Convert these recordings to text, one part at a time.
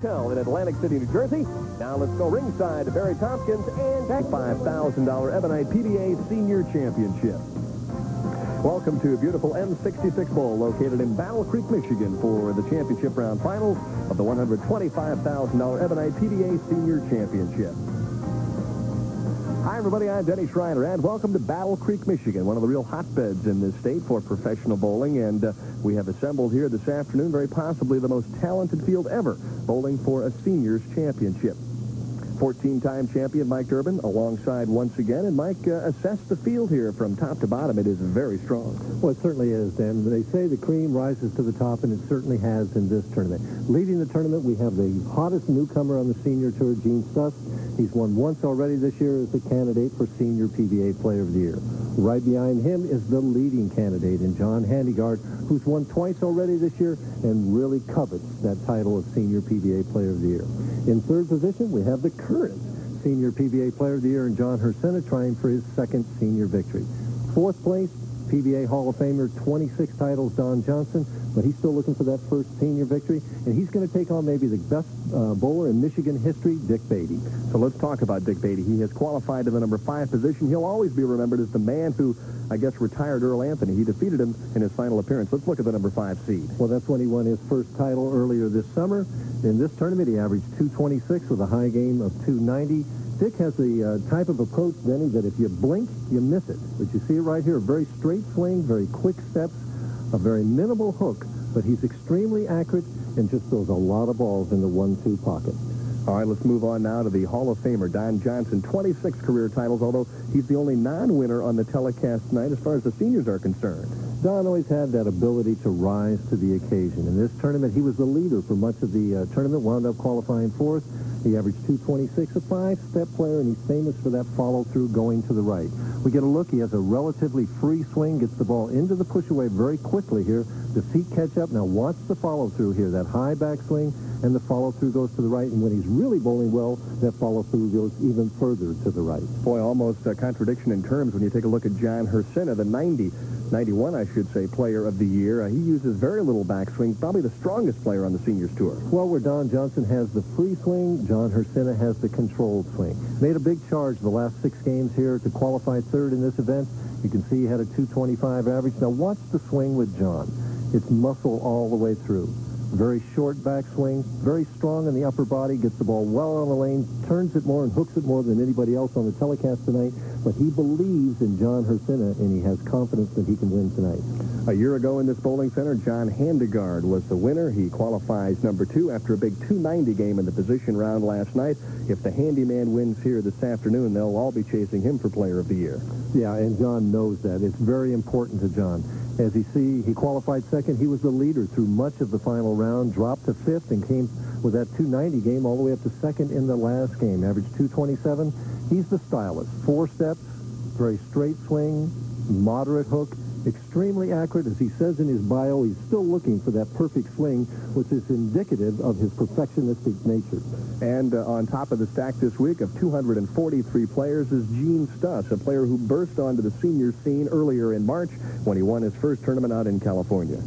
In Atlantic City, New Jersey. Now let's go ringside to Barry Tompkins and that $5,000 Ebonite PBA Senior Championship. Welcome to a beautiful M66 Bowl located in Battle Creek, Michigan for the championship round finals of the $125,000 Ebonite PBA Senior Championship. Hi, everybody. I'm Denny Schreiner, and welcome to Battle Creek, Michigan, one of the real hotbeds in this state for professional bowling. And we have assembled here this afternoon very possibly the most talented field ever bowling for a seniors championship. 14-time champion Mike Durbin alongside once again. And Mike, assess the field here from top to bottom. It is very strong. Well, it certainly is, Dan. They say the cream rises to the top, and it certainly has in this tournament. Leading the tournament, we have the hottest newcomer on the senior tour, Gen Stus. He's won once already this year as the candidate for Senior PBA Player of the Year. Right behind him is the leading candidate in John Handegard, who's won twice already this year and really covets that title of Senior PBA Player of the Year. In third position, we have the current Senior PBA Player of the Year in John Hriscina trying for his second senior victory. Fourth place, PBA Hall of Famer, 26 titles, Don Johnson, but he's still looking for that first senior victory, and he's going to take on maybe the best bowler in Michigan history, Dick Beattie. So let's talk about Dick Beattie. He has qualified to the number 5 position. He'll always be remembered as the man who, I guess, retired Earl Anthony. He defeated him in his final appearance. Let's look at the number 5 seed. Well, that's when he won his first title earlier this summer. In this tournament, he averaged 226 with a high game of 290. Dick has the type of approach, Denny, that if you blink, you miss it. But you see it right here, a very straight swing, very quick steps, a very minimal hook, but he's extremely accurate and just throws a lot of balls in the 1-2 pocket. All right, let's move on now to the Hall of Famer, Don Johnson, 26 career titles, although he's the only non-winner on the telecast tonight as far as the seniors are concerned. Don always had that ability to rise to the occasion. In this tournament, he was the leader for much of the tournament, wound up qualifying fourth. He averaged 226, a 5-step player, and he's famous for that follow-through going to the right. We get a look. He has a relatively free swing, gets the ball into the push-away very quickly here. The feet catch up. Now watch the follow-through here. That high backswing, and the follow-through goes to the right. And when he's really bowling well, that follow-through goes even further to the right. Boy, almost a contradiction in terms when you take a look at John Hriscina, the 91, I should say, Player of the Year. He uses very little backswing, probably the strongest player on the seniors tour. Well, where Don Johnson has the free swing, John Hriscina has the controlled swing. Made a big charge the last 6 games here to qualify third in this event. You can see he had a 225 average. Now watch the swing with John. It's muscle all the way through. Very short backswing, very strong in the upper body, gets the ball well on the lane, turns it more and hooks it more than anybody else on the telecast tonight. But he believes in John Hriscina, and he has confidence that he can win tonight. A year ago in this bowling center, John Handegard was the winner. He qualifies number 2 after a big 290 game in the position round last night. If the handyman wins here this afternoon, they'll all be chasing him for Player of the Year. Yeah, and John knows that. It's very important to John. As you see, he qualified second. He was the leader through much of the final round, dropped to 5th, and came with that 290 game all the way up to 2nd in the last game. Averaged 227. He's the stylist. 4 steps, very straight swing, moderate hook, extremely accurate. As he says in his bio, he's still looking for that perfect swing, which is indicative of his perfectionistic nature. And on top of the stack this week of 243 players is Gen Stus, a player who burst onto the senior scene earlier in March when he won his first tournament out in California.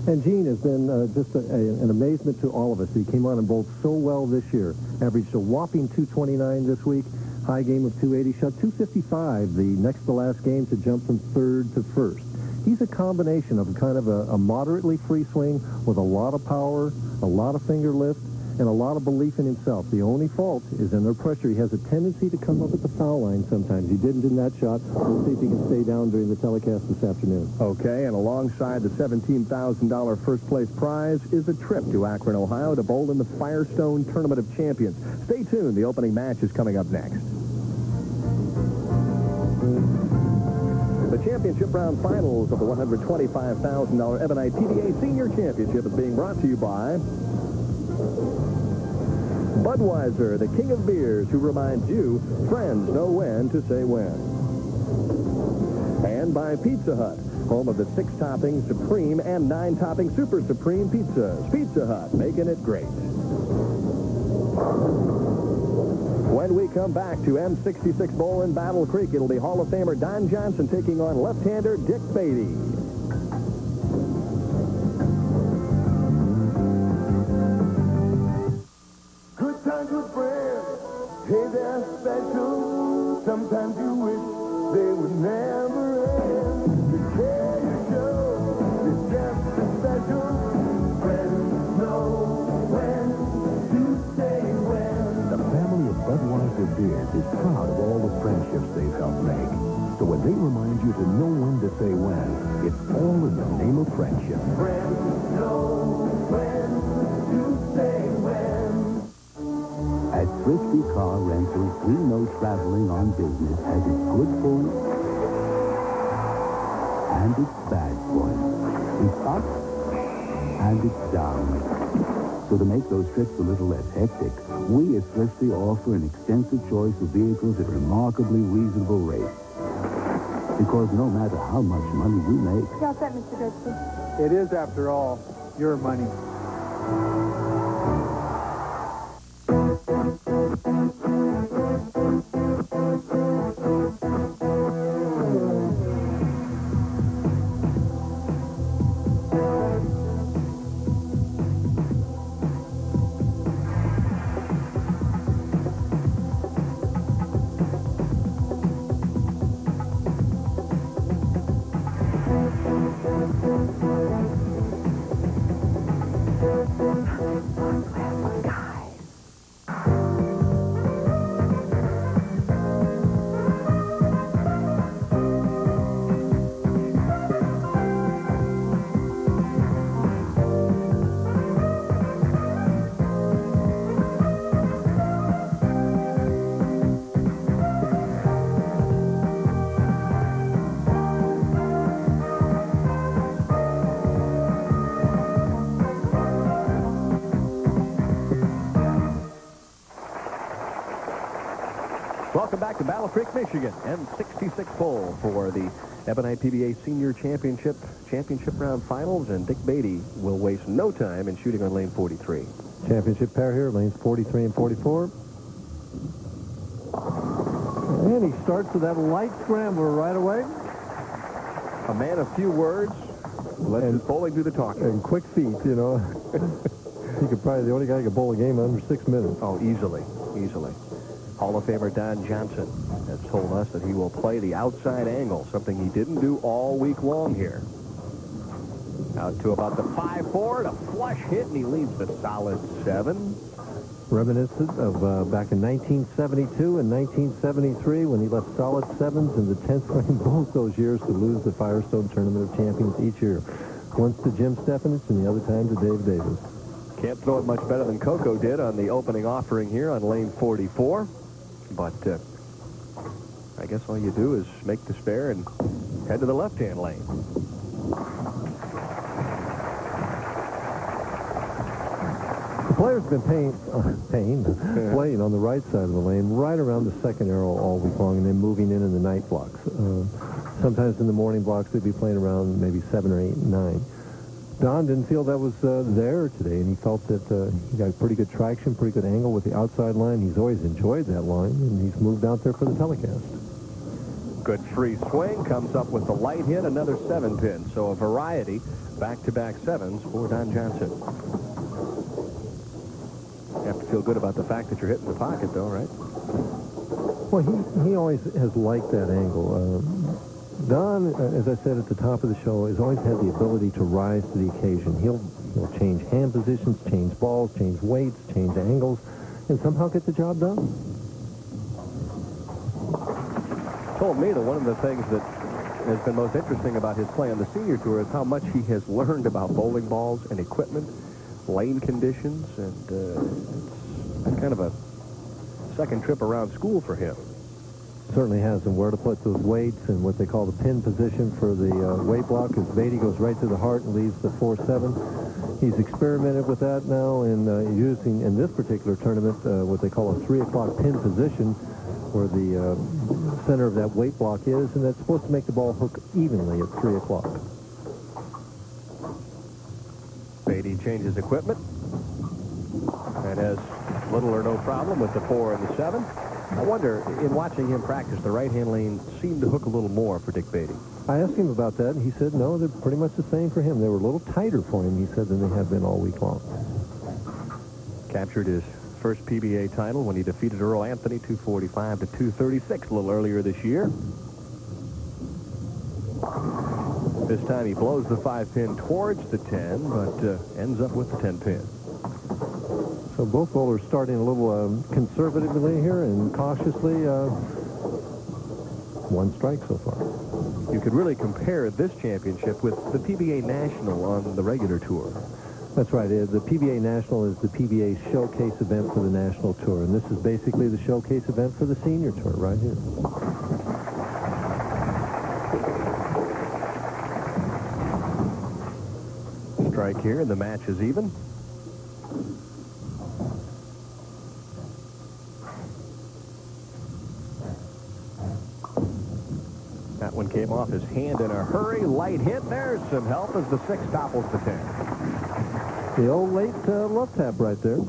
And Gen has been just an amazement to all of us. He came on and bowled so well this year. Averaged a whopping 229 this week. High game of 280. Shot 255 the next to last game to jump from 3rd to 1st. He's a combination of kind of a moderately free swing with a lot of power, a lot of finger lift, and a lot of belief in himself. The only fault is under pressure. He has a tendency to come up at the foul line sometimes. He didn't in that shot. We'll see if he can stay down during the telecast this afternoon. Okay, and alongside the $17,000 first-place prize is a trip to Akron, Ohio to bowl in the Firestone Tournament of Champions. Stay tuned. The opening match is coming up next. The championship round finals of the $125,000 Ebonite PBA Senior Championship is being brought to you by Budweiser, the king of beers, who reminds you friends know when to say when. And by Pizza Hut, home of the 6-topping Supreme and 9-topping Super Supreme pizzas. Pizza Hut, making it great. When we come back to M66 Bowl in Battle Creek, it'll be Hall of Famer Don Johnson taking on left-hander Dick Beattie. are good friends. Hey, they're special. Sometimes you wish they would never end. The day you show is just as special. Friends know when to say when. The family of Budweiser beers is proud of all the friendships they've helped make. So when they remind you to know when to say when, it's all in the name of friendship. Friends know when to say when. At Thrifty Car Rentals, we know traveling on business has its good points and its bad points. It's up and it's down. So to make those trips a little less hectic, we at Thrifty offer an extensive choice of vehicles at remarkably reasonable rates. Because no matter how much money you make... You all set, Mr. Goodsey? It is, after all, your money. Welcome back to Battle Creek, Michigan. M66 pole for the Ebonite PBA Senior Championship round finals, and Dick Beattie will waste no time in shooting on lane 43. Championship pair here, lanes 43 and 44. And he starts with that light scrambler right away. A man of few words, lets his bowling do the talking. And quick feet, you know. He could probably, the only guy who could bowl a game under 6 minutes. Oh, easily. Hall of Famer Don Johnson has told us that he will play the outside angle, something he didn't do all week long here. Out to about the 5-4, a flush hit, and he leaves the solid 7. Reminiscent of back in 1972 and 1973 when he left solid 7s in the 10th frame both those years to lose the Firestone Tournament of Champions each year. Once to Jim Stefanich and the other time to Dave Davis. Can't throw it much better than Coco did on the opening offering here on lane 44. But I guess all you do is make the spare and head to the left-hand lane. The player's been playing on the right side of the lane, right around the second arrow all week long, and then moving in the night blocks. Sometimes in the morning blocks, they'd be playing around maybe 7 or 8 and 9. Don didn't feel that was there today, and he felt that he got pretty good traction, pretty good angle with the outside line. He's always enjoyed that line, and he's moved out there for the telecast. Good free swing, comes up with the light hit, another 7-pin. So a variety, back-to-back 7s for Don Johnson. You have to feel good about the fact that you're hitting the pocket, though, right? Well, he always has liked that angle. Don, as I said at the top of the show, has always had the ability to rise to the occasion. He'll change hand positions, change balls, change weights, change angles, and somehow get the job done. Told me that one of the things that has been most interesting about his play on the senior tour is how much he has learned about bowling balls and equipment, lane conditions, and it's been kind of a second trip around school for him. Certainly has, and where to put those weights and what they call the pin position for the weight block, as Beattie goes right to the heart and leaves the 4-7. He's experimented with that now and using, in this particular tournament, what they call a 3 o'clock pin position, where the center of that weight block is, and that's supposed to make the ball hook evenly at 3 o'clock. Beattie changes equipment and has little or no problem with the 4 and the 7. I wonder, in watching him practice, the right-hand lane seemed to hook a little more for Dick Beattie. I asked him about that, and he said, no, they're pretty much the same for him. They were a little tighter for him, he said, than they have been all week long. Captured his first PBA title when he defeated Earl Anthony 245 to 236 a little earlier this year. This time he blows the 5-pin towards the 10, but ends up with the 10-pin. So both bowlers starting a little conservatively here and cautiously. One strike so far. You could really compare this championship with the PBA National on the regular tour. That's right. The PBA National is the PBA showcase event for the National Tour, and this is basically the showcase event for the Senior Tour right here. Strike here, and the match is even. That one came off his hand in a hurry. Light hit. There's some help as the 6 topples the 10. The old late love tap right there.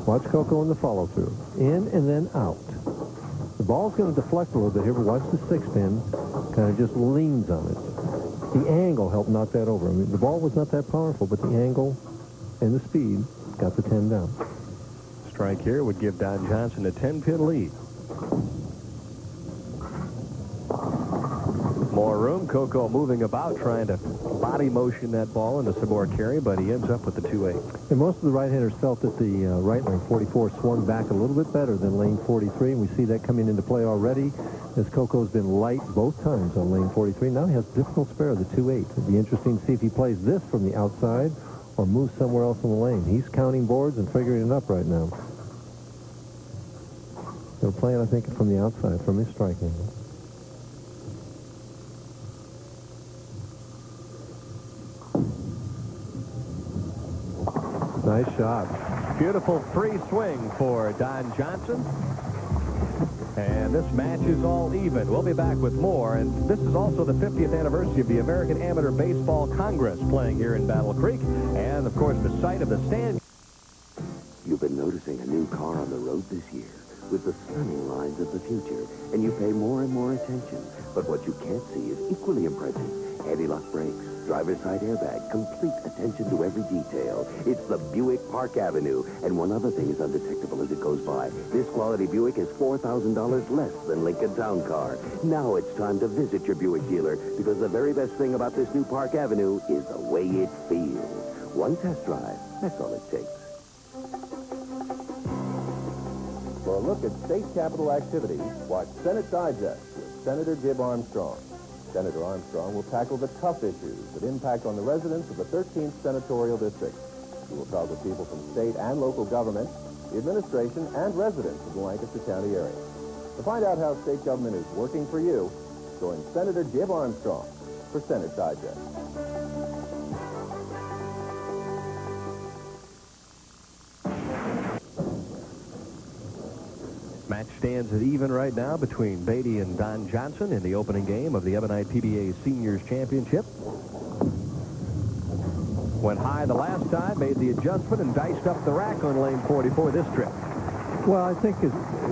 Watch Coco in the follow-through. In and then out. The ball's going to deflect a little bit here, but watch the 6-pin. Kind of just leans on it. The angle helped knock that over. I mean, the ball was not that powerful, but the angle and the speed got the 10 down. Strike here would give Don Johnson a 10-pin lead. More room. Coco moving about, trying to body motion that ball into some more carry, but he ends up with the 2-8. And most of the right-handers felt that the right lane 44 swung back a little bit better than lane 43, and we see that coming into play already as Coco's been light both times on lane 43. Now he has a difficult spare of the 2-8. It'd be interesting to see if he plays this from the outside or moves somewhere else in the lane. He's counting boards and figuring it up right now. They're playing, I think, from the outside, from his strike angle. Nice shot. Beautiful free swing for Don Johnson. And this match is all even. We'll be back with more. And this is also the 50th anniversary of the American Amateur Baseball Congress playing here in Battle Creek. And, of course, the site of the stand. You've been noticing a new car on the road this year with the stunning lines of the future, and you pay more and more attention. But what you can't see is equally impressive. Anti-lock brakes, driver's side airbag, complete attention to every detail. It's the Buick Park Avenue, and one other thing is undetectable as it goes by. This quality Buick is $4,000 less than Lincoln Town Car. Now it's time to visit your Buick dealer, because the very best thing about this new Park Avenue is the way it feels. One test drive, that's all it takes. For a look at state capitol activities, watch Senate Digest with Senator Jib Armstrong. Senator Armstrong will tackle the tough issues that impact on the residents of the 13th Senatorial District. He will talk with people from state and local government, the administration, and residents of the Lancaster County area. To find out how state government is working for you, join Senator Jib Armstrong for Senate Digest. Match stands at even right now between Beattie and Don Johnson in the opening game of the Ebonite PBA Seniors Championship. Went high the last time, made the adjustment, and diced up the rack on lane 44 this trip. Well, I think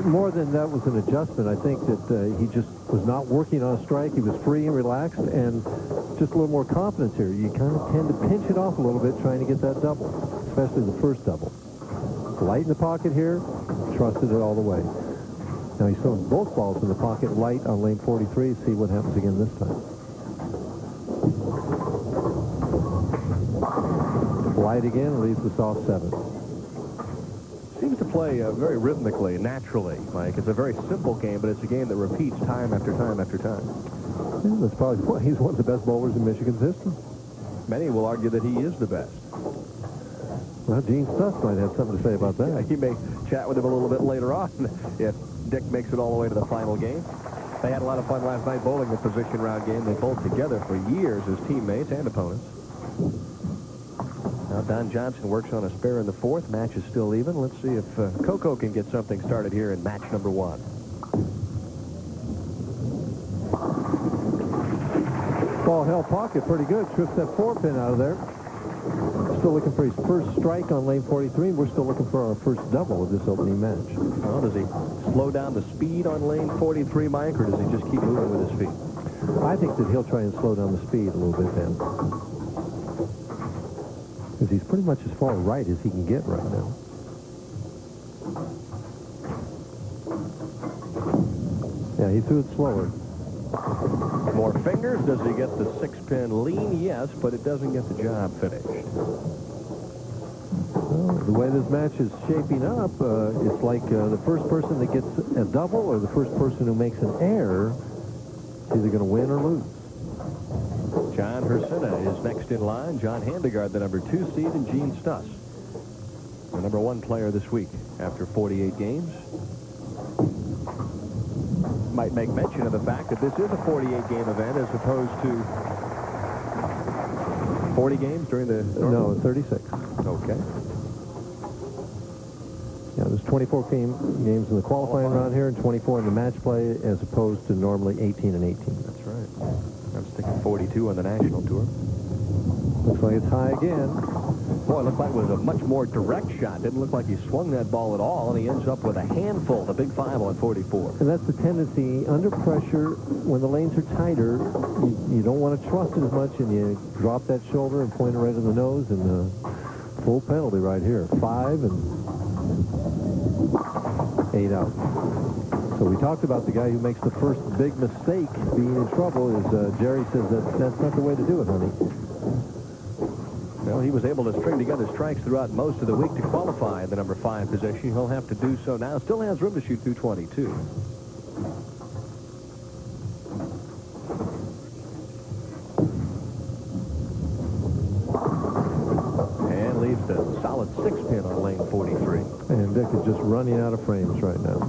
more than that was an adjustment. I think that he just was not working on a strike. He was free and relaxed, and just a little more confidence here. You kind of tend to pinch it off a little bit trying to get that double, especially the first double. Light in the pocket here, trusted it all the way. Now he's throwing both balls in the pocket light on lane 43. See what happens again this time. Light again, leaves us off 7. Seems to play very rhythmically, naturally, Mike. It's a very simple game, but it's a game that repeats time after time after time. Yeah, that's probably why he's one of the best bowlers in Michigan's history. Many will argue that he is the best. Well, Gen Stus might have something to say about that. He may chat with him a little bit later on if Dick makes it all the way to the final game. They had a lot of fun last night bowling the position round game. They bowled together for years as teammates and opponents. Now Don Johnson works on a spare in the 4th. Match is still even. Let's see if Coco can get something started here in match number 1. Ball held pocket pretty good. Trips that 4-pin out of there. Still looking for his first strike on lane 43. We're still looking for our first double of this opening match. Well, does he slow down the speed on lane 43, Mike, or does he just keep moving with his feet? I think that he'll try and slow down the speed a little bit then. Because he's pretty much as far right as he can get right now. Yeah, he threw it slower. More fingers. Does he get the 6-pin lean? Yes, but it doesn't get the job finished. Well, the way this match is shaping up, it's like the first person that gets a double or the first person who makes an error is either going to win or lose. John Hriscina is next in line. John Handegard, the number 2 seed, and Gen Stus, the number 1 player this week after 48 games. Might make mention of the fact that this is a 48-game event as opposed to 40 games during the... No, 36. Okay. Yeah, there's 24 games in the qualifying round here and 24 in the match play as opposed to normally 18 and 18. That's right. I was thinking 42 on the national tour. Looks like it's high again. Boy, it looked like it was a much more direct shot. Didn't look like he swung that ball at all, and he ends up with a handful, the big 5 on 44. And that's the tendency under pressure when the lanes are tighter. You don't want to trust it as much, and you drop that shoulder and point it right in the nose, and full penalty right here. 5 and 8 out. So we talked about the guy who makes the first big mistake being in trouble. Jerry says that's not the way to do it, honey. Well, he was able to string together strikes throughout most of the week to qualify in the number 5 position. He'll have to do so now. Still has room to shoot through 22. And leaves the solid 6-pin on lane 43. And Dick is just running out of frames right now.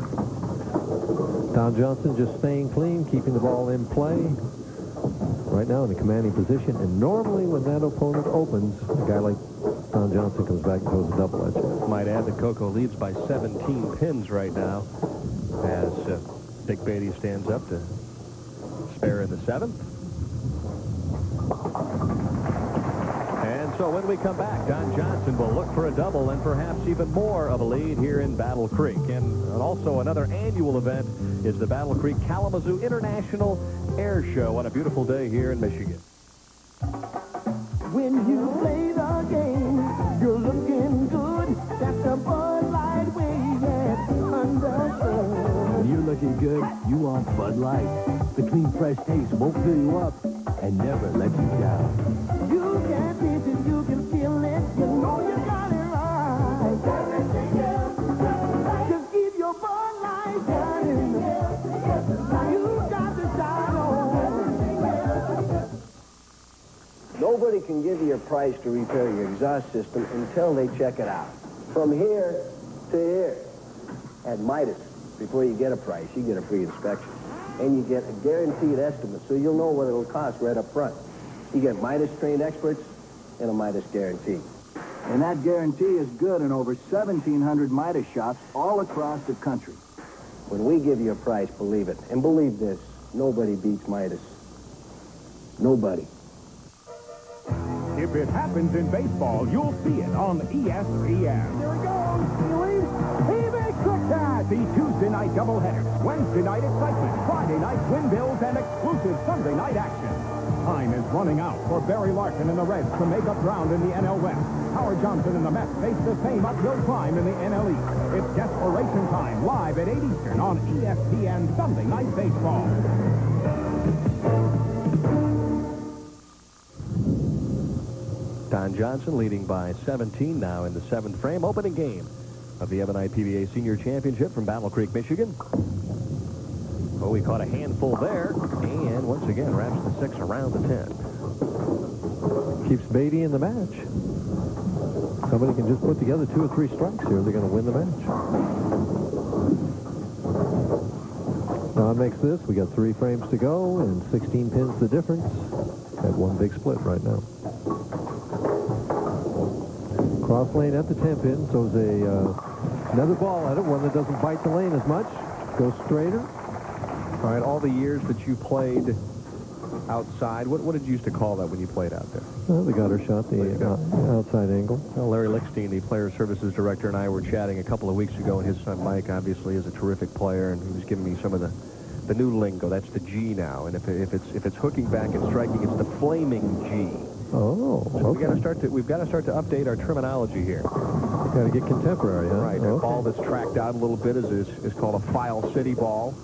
Don Johnson just staying clean, keeping the ball in play. Right now in a commanding position, and normally when that opponent opens, a guy like Don Johnson comes back and throws a double at you. Might add that Coco leads by 17 pins right now as Dick Beattie stands up to spare in the 7th. And so when we come back, Don Johnson will look for a double and perhaps even more of a lead here in Battle Creek. And also another annual event is the Battle Creek Kalamazoo International Air Show on a beautiful day here in Michigan. When you play the game, you're looking good. That's the Bud Light way, yes, understood. When you're looking good, you want Bud Light. The clean, fresh taste won't fill you up and never let you down. You can taste it, you can feel it, you know you got it right. Everything else is right. Just keep your Bud Light shining. You got to shine on. Nobody can give you a price to repair your exhaust system until they check it out. From here to here. At Midas, before you get a price, you get a free inspection. And you get a guaranteed estimate, so you'll know what it'll cost right up front. You get Midas-trained experts and a Midas guarantee. And that guarantee is good in over 1,700 Midas shops all across the country. When we give you a price, believe it. And believe this, nobody beats Midas. Nobody. If it happens in baseball, you'll see it on ESPN. Here we go, Steely. He makes the catch. The Tuesday night doubleheader, Wednesday night excitement, Friday night win bills, and exclusive Sunday night action. Time is running out for Barry Larkin and the Reds to make up ground in the NL West. Howard Johnson and the Mets face the same uphill climb in the NL East. It's desperation time, live at 8 Eastern on ESPN Sunday Night Baseball. Don Johnson leading by 17 now in the 7th frame. Opening game of the Ebonite PBA Senior Championship from Battle Creek, Michigan. Oh, he caught a handful there, and once again wraps the 6 around the 10. Keeps Beattie in the match. Somebody can just put together 2 or 3 strikes here. They're going to win the match. Don makes this. We got 3 frames to go, and 16 pins the difference. Had one big split right now. Cross lane at the 10 pin, so another ball at it, one that doesn't bite the lane as much. Goes straighter. All right, all the years that you played outside, what did you used to call that when you played out there? The gutter shot, the outside angle. Well, Larry Lickstein, the player services director, and I were chatting a couple of weeks ago, and his son Mike obviously is a terrific player, and he was giving me some of the new lingo. That's the G now, and if it's hooking back and striking, it's the flaming G. Oh, So okay. we've got to start to update our terminology here. Got to get contemporary, huh? Right. A ball that's tracked out a little bit is called a file city ball.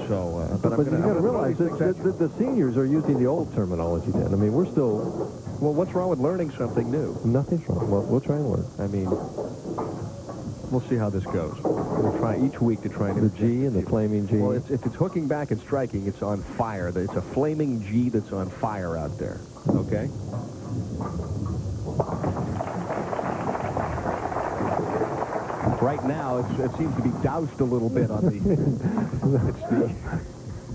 So, but you got to realize that the seniors are using the old terminology then. I mean, we're still... Well, what's wrong with learning something new? Nothing's wrong. Well, we'll try and learn. I mean, we'll see how this goes. We'll try each week to try and... The G and the flaming G. Well, if it's hooking back and striking, it's on fire. It's a flaming G that's on fire out there. Okay? Right now, it seems to be doused a little bit on the...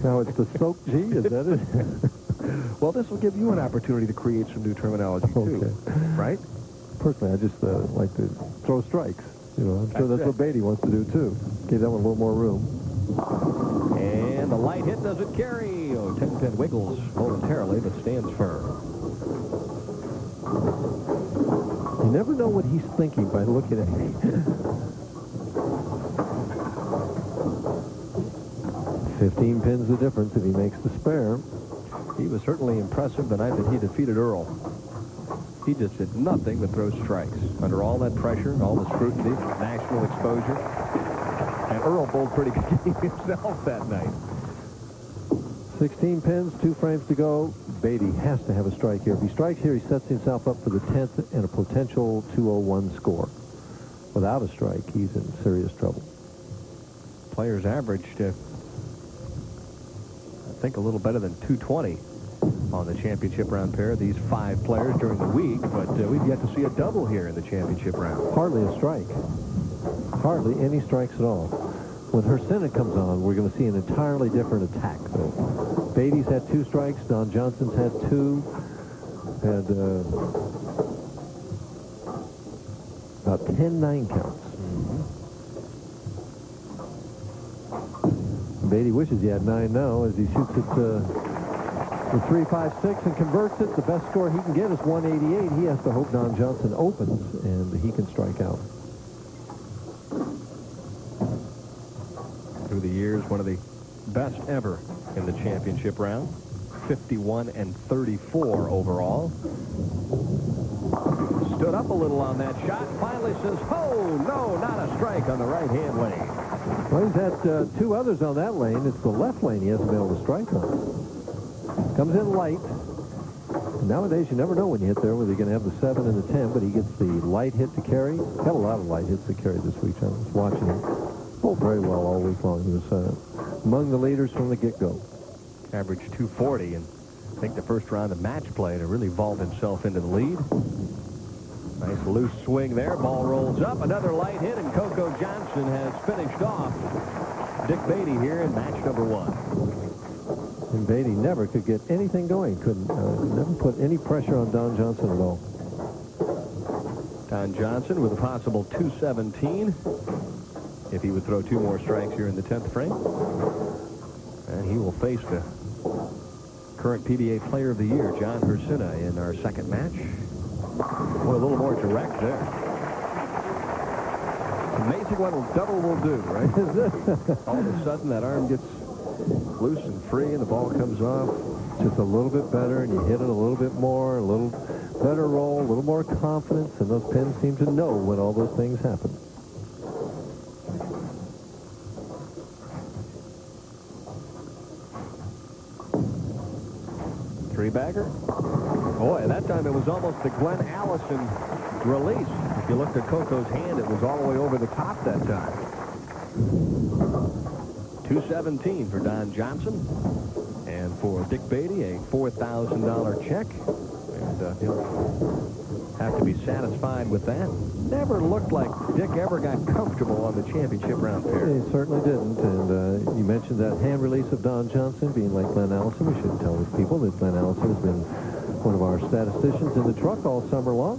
Now it's the soak G, is that it? Well, this will give you an opportunity to create some new terminology, too. Right? Personally, I just like to throw strikes. You know, I'm sure that's what Beattie wants to do, too. Give that one a little more room. And the light hit doesn't carry. Oh, 10-pin wiggles momentarily, but stands firm. You never know what he's thinking by looking at me. 15 pins the difference if he makes the spare. He was certainly impressive the night that he defeated Earl. He just did nothing but throw strikes under all that pressure, all the scrutiny, national exposure. And Earl bowled pretty good game himself that night. 16 pins, 2 frames to go. Beattie has to have a strike here. If he strikes here, he sets himself up for the 10th and a potential 201 score. Without a strike, he's in serious trouble. Players averaged, I think, a little better than 220 on the championship round pair, these 5 players during the week, but we've yet to see a double here in the championship round. Hardly a strike. Hardly any strikes at all. When Hriscina comes on, we're going to see an entirely different attack, though. Beattie's had 2 strikes. Don Johnson's had 2. Had about 10 9 counts. Beattie wishes he had 9 now as he shoots it with 3-5-6 and converts it. The best score he can get is 188. He has to hope Don Johnson opens and he can strike out. Through the years, one of the best ever in the championship round. 51 and 34 overall. Stood up a little on that shot. Finally says, oh, no, not a strike on the right-hand lane. Well, he's had 2 others on that lane. It's the left lane he hasn't been able to strike on. Comes in light. Nowadays, you never know when you hit there whether you're going to have the 7 and the 10, but he gets the light hit to carry. Had a lot of light hits to carry this week. I was watching him. Bowled very well all week long. He was among the leaders from the get-go. Averaged 240, and I think the first round of match play to really vault himself into the lead. Nice loose swing there. Ball rolls up. Another light hit, and Coco Johnson has finished off Dick Beattie here in match number 1. And Beattie never could get anything going. Couldn't never put any pressure on Don Johnson at all. Don Johnson with a possible 217 if he would throw 2 more strikes here in the 10th frame. And he will face the current PBA Player of the Year, John Hriscina, in our second match. Boy, a little more direct there. Amazing what a double will do, right? All of a sudden, that arm gets loose and free, and the ball comes off. Just a little bit better, and you hit it a little bit more, a little better roll, a little more confidence, and those pins seem to know when all those things happen. Three-bagger. Boy, that time it was almost the Glenn Allison release. If you looked at Coco's hand, it was all the way over the top that time. 217 for Don Johnson. And for Dick Beattie, a $4,000 check. And he'll have to be satisfied with that. Never looked like Dick ever got comfortable on the championship round pair. He certainly didn't. And you mentioned that hand release of Don Johnson being like Glenn Allison. We should tell the people that Glenn Allison has been one of our statisticians in the truck all summer long.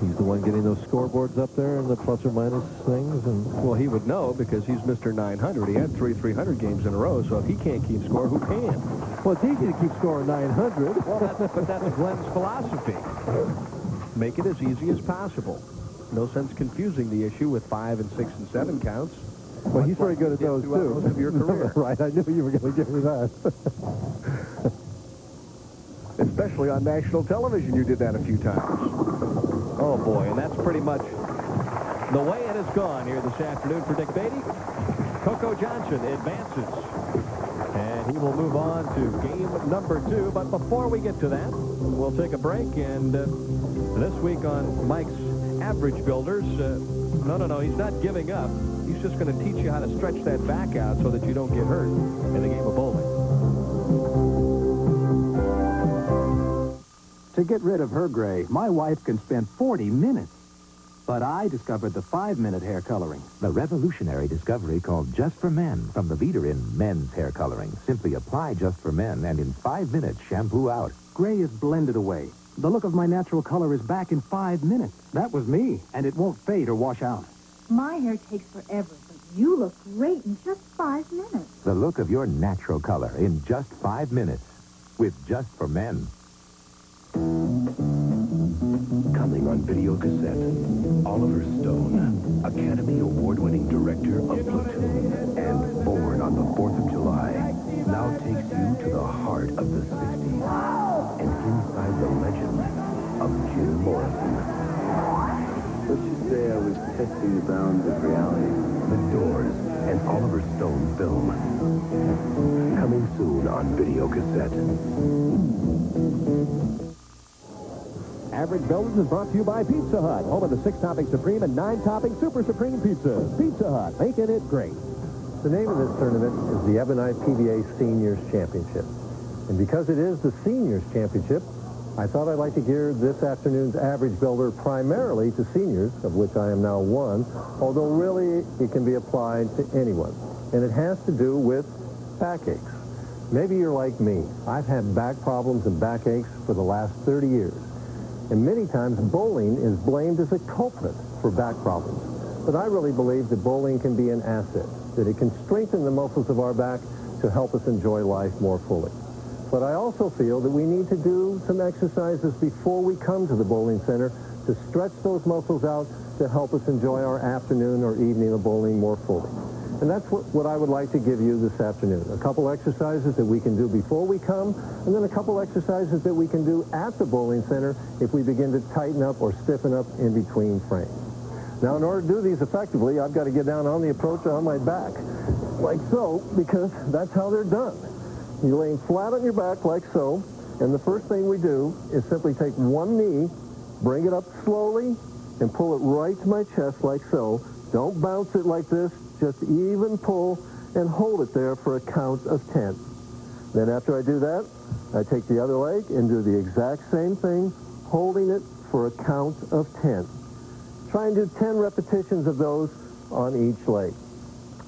He's the one getting those scoreboards up there and the plus or minus things. And well, he would know because he's Mr. 900. He had 3 300 games in a row, so if he can't keep score, who can? Well, it's easy to keep scoring 900. Well, but that's Glenn's philosophy. Make it as easy as possible. No sense confusing the issue with 5 and 6 and 7 counts. Well, he's very good at those, too. Most of your career. Right, I knew you were going to give me that. especially on national television. You did that a few times. Oh, boy, and that's pretty much the way it has gone here this afternoon for Dick Beattie. Coco Johnson advances, and he will move on to game number 2. But before we get to that, we'll take a break. And this week on Mike's Average Builders, no, he's not giving up. He's just going to teach you how to stretch that back out so that you don't get hurt in the game of bowling. To get rid of her gray, my wife can spend 40 minutes. But I discovered the 5-minute hair coloring. The revolutionary discovery called Just for Men from the leader in men's hair coloring. Simply apply Just for Men, and in 5 minutes, shampoo out. Gray is blended away. The look of my natural color is back in 5 minutes. That was me, and it won't fade or wash out. My hair takes forever, but you look great in just 5 minutes. The look of your natural color in just 5 minutes with Just for Men. Coming on video cassette, Oliver Stone, Academy Award-winning director of Platoon and Born on the 4th of July, now takes you to the heart of the 60s and inside the legend of Jim Morrison. Let's just say I was testing the bounds of reality. The Doors, an Oliver Stone film. Coming soon on video cassette. Average Builders is brought to you by Pizza Hut, home of the 6-topping Supreme and 9-topping Super Supreme pizzas. Pizza Hut, making it great. The name of this tournament is the Ebonite PBA Senior Championship. And because it is the Seniors Championship, I thought I'd like to gear this afternoon's Average Builder primarily to seniors, of which I am now one, although really it can be applied to anyone. And it has to do with backaches. Maybe you're like me. I've had back problems and backaches for the last 30 years. And many times bowling is blamed as a culprit for back problems. But I really believe that bowling can be an asset, that it can strengthen the muscles of our back to help us enjoy life more fully. But I also feel that we need to do some exercises before we come to the bowling center to stretch those muscles out to help us enjoy our afternoon or evening of bowling more fully. And that's what I would like to give you this afternoon. A couple exercises that we can do before we come, and then a couple exercises that we can do at the bowling center if we begin to tighten up or stiffen up in between frames. Now, in order to do these effectively, I've got to get down on the approach on my back, like so, because that's how they're done. You're laying flat on your back like so, and the first thing we do is simply take one knee, bring it up slowly, and pull it right to my chest like so. Don't bounce it like this. Just even pull and hold it there for a count of 10. Then after I do that, I take the other leg and do the exact same thing, holding it for a count of 10. Try and do 10 repetitions of those on each leg.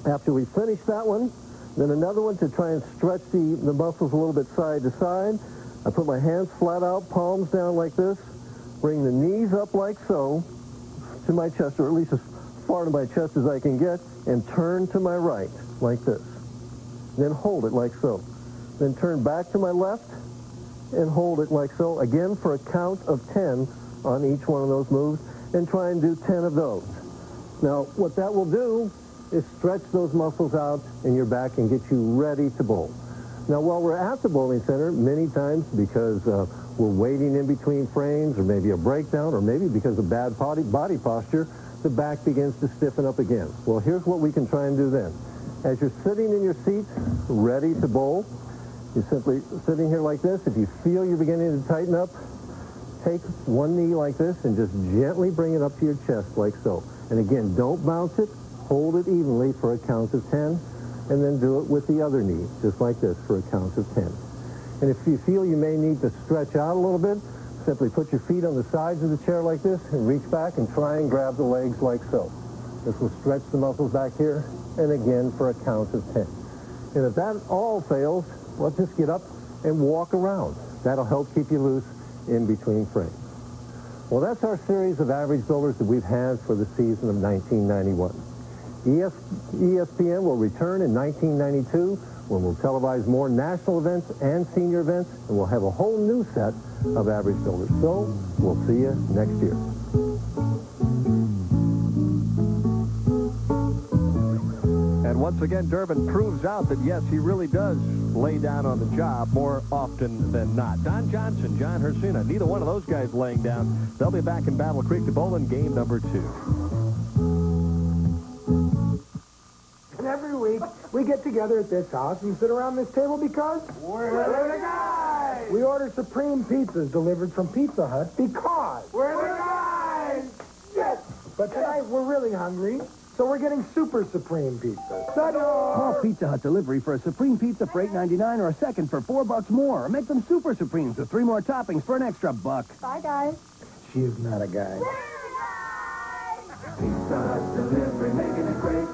After we finish that one, then another one to try and stretch the muscles a little bit side to side. I put my hands flat out, palms down like this, bring the knees up like so to my chest, or at least as far to my chest as I can get, and turn to my right like this. Then hold it like so. Then turn back to my left and hold it like so, again for a count of 10 on each one of those moves, and try and do 10 of those. Now, what that will do is stretch those muscles out in your back and get you ready to bowl. Now, while we're at the bowling center, many times because we're waiting in between frames, or maybe a breakdown, or maybe because of bad body posture, the back begins to stiffen up again. Well, here's what we can try and do then. As you're sitting in your seat, ready to bowl, you're simply sitting here like this. If you feel you're beginning to tighten up, take one knee like this and just gently bring it up to your chest like so. And again, don't bounce it. Hold it evenly for a count of 10, and then do it with the other knee, just like this, for a count of 10. And if you feel you may need to stretch out a little bit, simply put your feet on the sides of the chair like this and reach back and try and grab the legs like so. This will stretch the muscles back here, and again for a count of 10. And if that all fails, let's just get up and walk around. That'll help keep you loose in between frames. Well, that's our series of average builders that we've had for the season of 1991. ESPN will return in 1992 when we'll televise more national events and senior events, and we'll have a whole new set of average builders. So we'll see you next year. And once again, Durbin proves out that, yes, he really does lay down on the job more often than not. Don Johnson, John Hriscina, neither one of those guys laying down. They'll be back in Battle Creek to bowl in game number 2. And every week, we get together at this house and sit around this table because we're the guys. We order supreme pizzas delivered from Pizza Hut because we're the guys. Yes. But tonight, we're really hungry. So we're getting super supreme pizza. Call Pizza Hut delivery for a supreme pizza for $8.99 or a second for $4 more. Or make them super supremes with 3 more toppings for an extra $1. Bye, guys. She is not a guy. Pizza Hut delivery, making it great.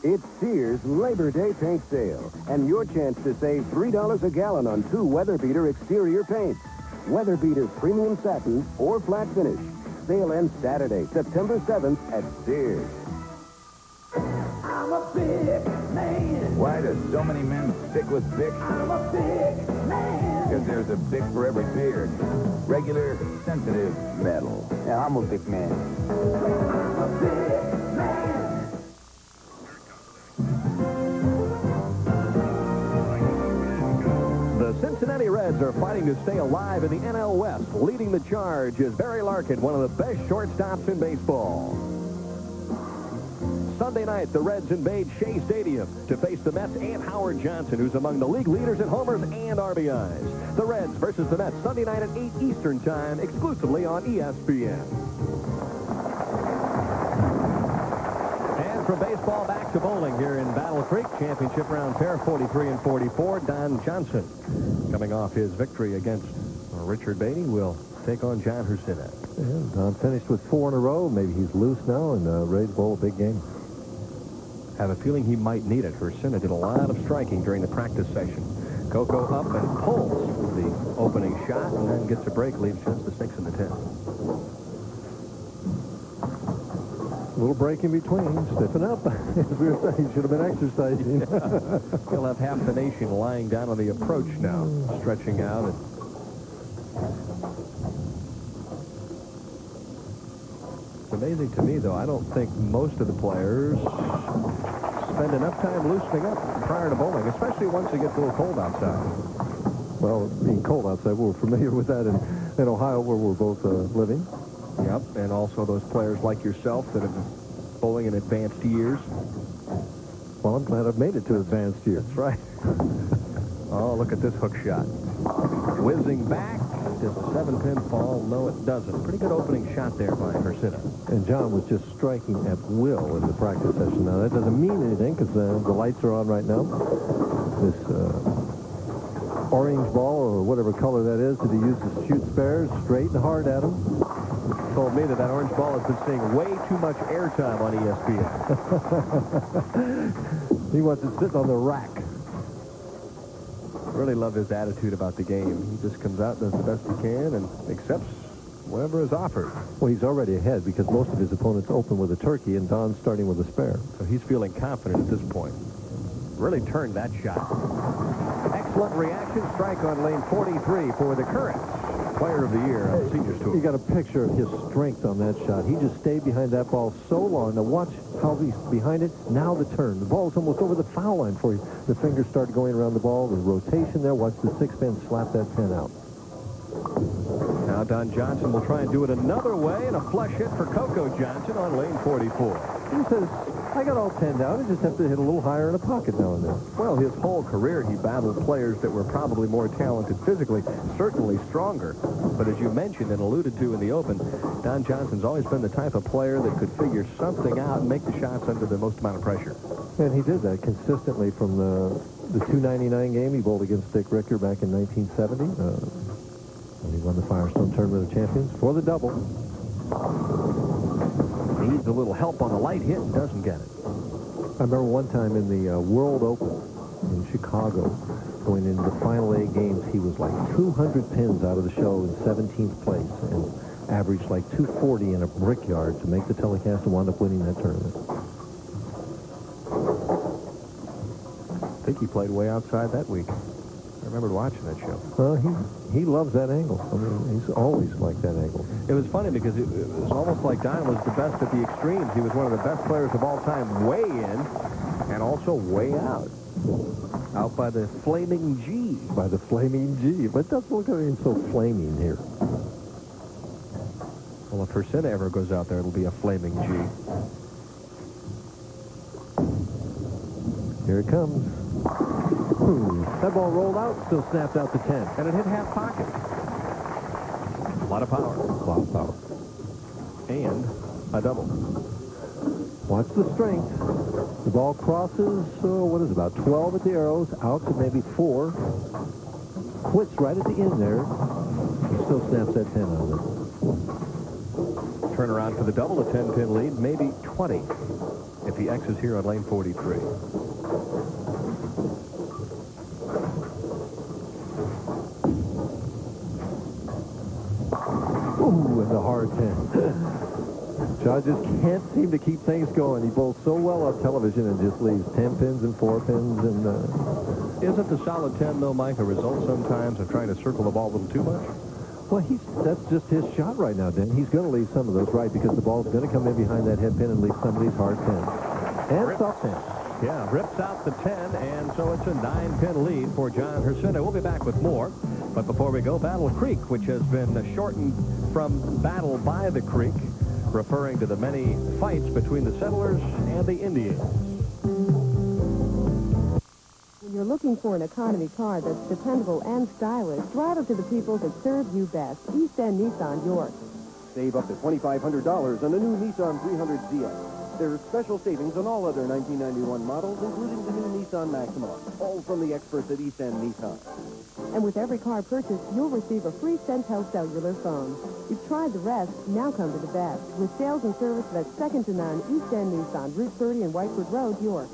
It's Sears Labor Day paint sale, and your chance to save $3 a gallon on 2 Weather Beater exterior paints. Weather Beater Premium Satin or Flat Finish. Sale ends Saturday, September 7th at Sears. I'm a big man. Why do so many men stick with Bic? I'm a big man. Because there's a Bic for every beard. Regular, sensitive, metal. Yeah, I'm a big man. I'm a big man. The Cincinnati Reds are fighting to stay alive in the NL West. Leading the charge is Barry Larkin, one of the best shortstops in baseball. Sunday night, the Reds invade Shea Stadium to face the Mets and Howard Johnson, who's among the league leaders in homers and RBIs. The Reds versus the Mets, Sunday night at 8 Eastern Time, exclusively on ESPN. And from baseball back to bowling here in Battle Creek. Championship round pair, 43 and 44. Don Johnson, coming off his victory against Richard Beattie, will take on John Hriscina. Yeah, Don finished with 4 in a row. Maybe he's loose now and ready to bowl a big game. Have a feeling he might need it. Hriscina did a lot of striking during the practice session. Coco up and pulls the opening shot and then gets a break, leaves just the 6 and the 10. A little break in between. Stiffen up. As we were saying, should have been exercising. He'll have half the nation lying down on the approach now, stretching out. And it's amazing to me, though. I don't think most of the players spend enough time loosening up prior to bowling, especially once it gets a little cold outside. Well, being cold outside, we're familiar with that in Ohio, where we're both living. Yep, and also those players like yourself that have been bowling in advanced years. Well, I'm glad I've made it to advanced years. That's right. Oh, look at this hook shot. Whizzing back. Does a 7-pin fall? No, it doesn't. Pretty good opening shot there by Hriscina. And John was just striking at will in the practice session. Now, that doesn't mean anything because the lights are on right now. This orange ball or whatever color that is that he uses to shoot spares, straight and hard at him. Told me that orange ball has been seeing way too much airtime on ESPN. He wants it sitting on the rack. Really love his attitude about the game. He just comes out, does the best he can, and accepts whatever is offered. Well, he's already ahead because most of his opponents open with a turkey, and Don's starting with a spare. So he's feeling confident at this point. Really turned that shot. Excellent reaction. Strike on lane 43 for the current Player of the Year on the Seniors Tour. You got a picture of his strength on that shot. He just stayed behind that ball so long. Now watch how he's behind it. Now the turn. The ball's almost over the foul line for you. The fingers start going around the ball. The rotation there. Watch the 6-pin slap that pin out. Now Don Johnson will try and do it another way, and a flush hit for Coco Johnson on lane 44. He says, I got all 10 down. I just have to hit a little higher in the pocket now and then. Well, his whole career, he battled players that were probably more talented physically, certainly stronger. But as you mentioned and alluded to in the Open, Don Johnson's always been the type of player that could figure something out and make the shots under the most amount of pressure. And he did that consistently from the 299 game he bowled against Dick Ricker back in 1970. And he won the Firestone Tournament of Champions for the double. Needs a little help on the light hit and doesn't get it. I remember one time in the World Open in Chicago, going into the final 8 games, he was like 200 pins out of the show in 17th place and averaged like 240 in a brickyard to make the telecast and wound up winning that tournament. I think he played way outside that week. I remembered watching that show. Well, he loves that angle. I mean, he's always liked that angle. It was funny because it was almost like Don was the best at the extremes. He was one of the best players of all time, way in and also way out. Out by the flaming G. By the flaming G. But it doesn't look like it's so flaming here. Well, if Hriscina ever goes out there, it'll be a flaming G. Here it comes. That ball rolled out, still snapped out to 10. And it hit half pocket. A lot of power. A lot of power. And a double. Watch the strength. The ball crosses, what is it, about 12 at the arrows, out to maybe 4. Quits right at the end there. He still snaps that 10 out of it. Turn around for the double, a 10-pin lead, maybe 20 if he X's here on lane 43. Ooh, and the hard 10. John just can't seem to keep things going. He bowls so well on television and just leaves 10 pins and 4 pins. And isn't the solid 10, though, Mike, a result sometimes of trying to circle the ball a little too much? Well, that's just his shot right now, Dan. He's going to leave some of those right because the ball's going to come in behind that head pin and leave some of these hard pins. And soft pins. Yeah, rips out the 10, and so it's a 9-pin lead for John Hriscina. We'll be back with more. But before we go, Battle Creek, which has been shortened from Battle by the Creek, referring to the many fights between the settlers and the Indians. When you're looking for an economy car that's dependable and stylish, ride up to the people that serve you best. East End Nissan, York. Save up to $2,500 on the new Nissan 300ZX. There are special savings on all other 1991 models, including the new Nissan Maxima, all from the experts at East End Nissan. And with every car purchased, you'll receive a free Centel cellular phone. You've tried the rest, now come to the best. With sales and service that's second to none, East End Nissan, Route 30 and Whitewood Road, York.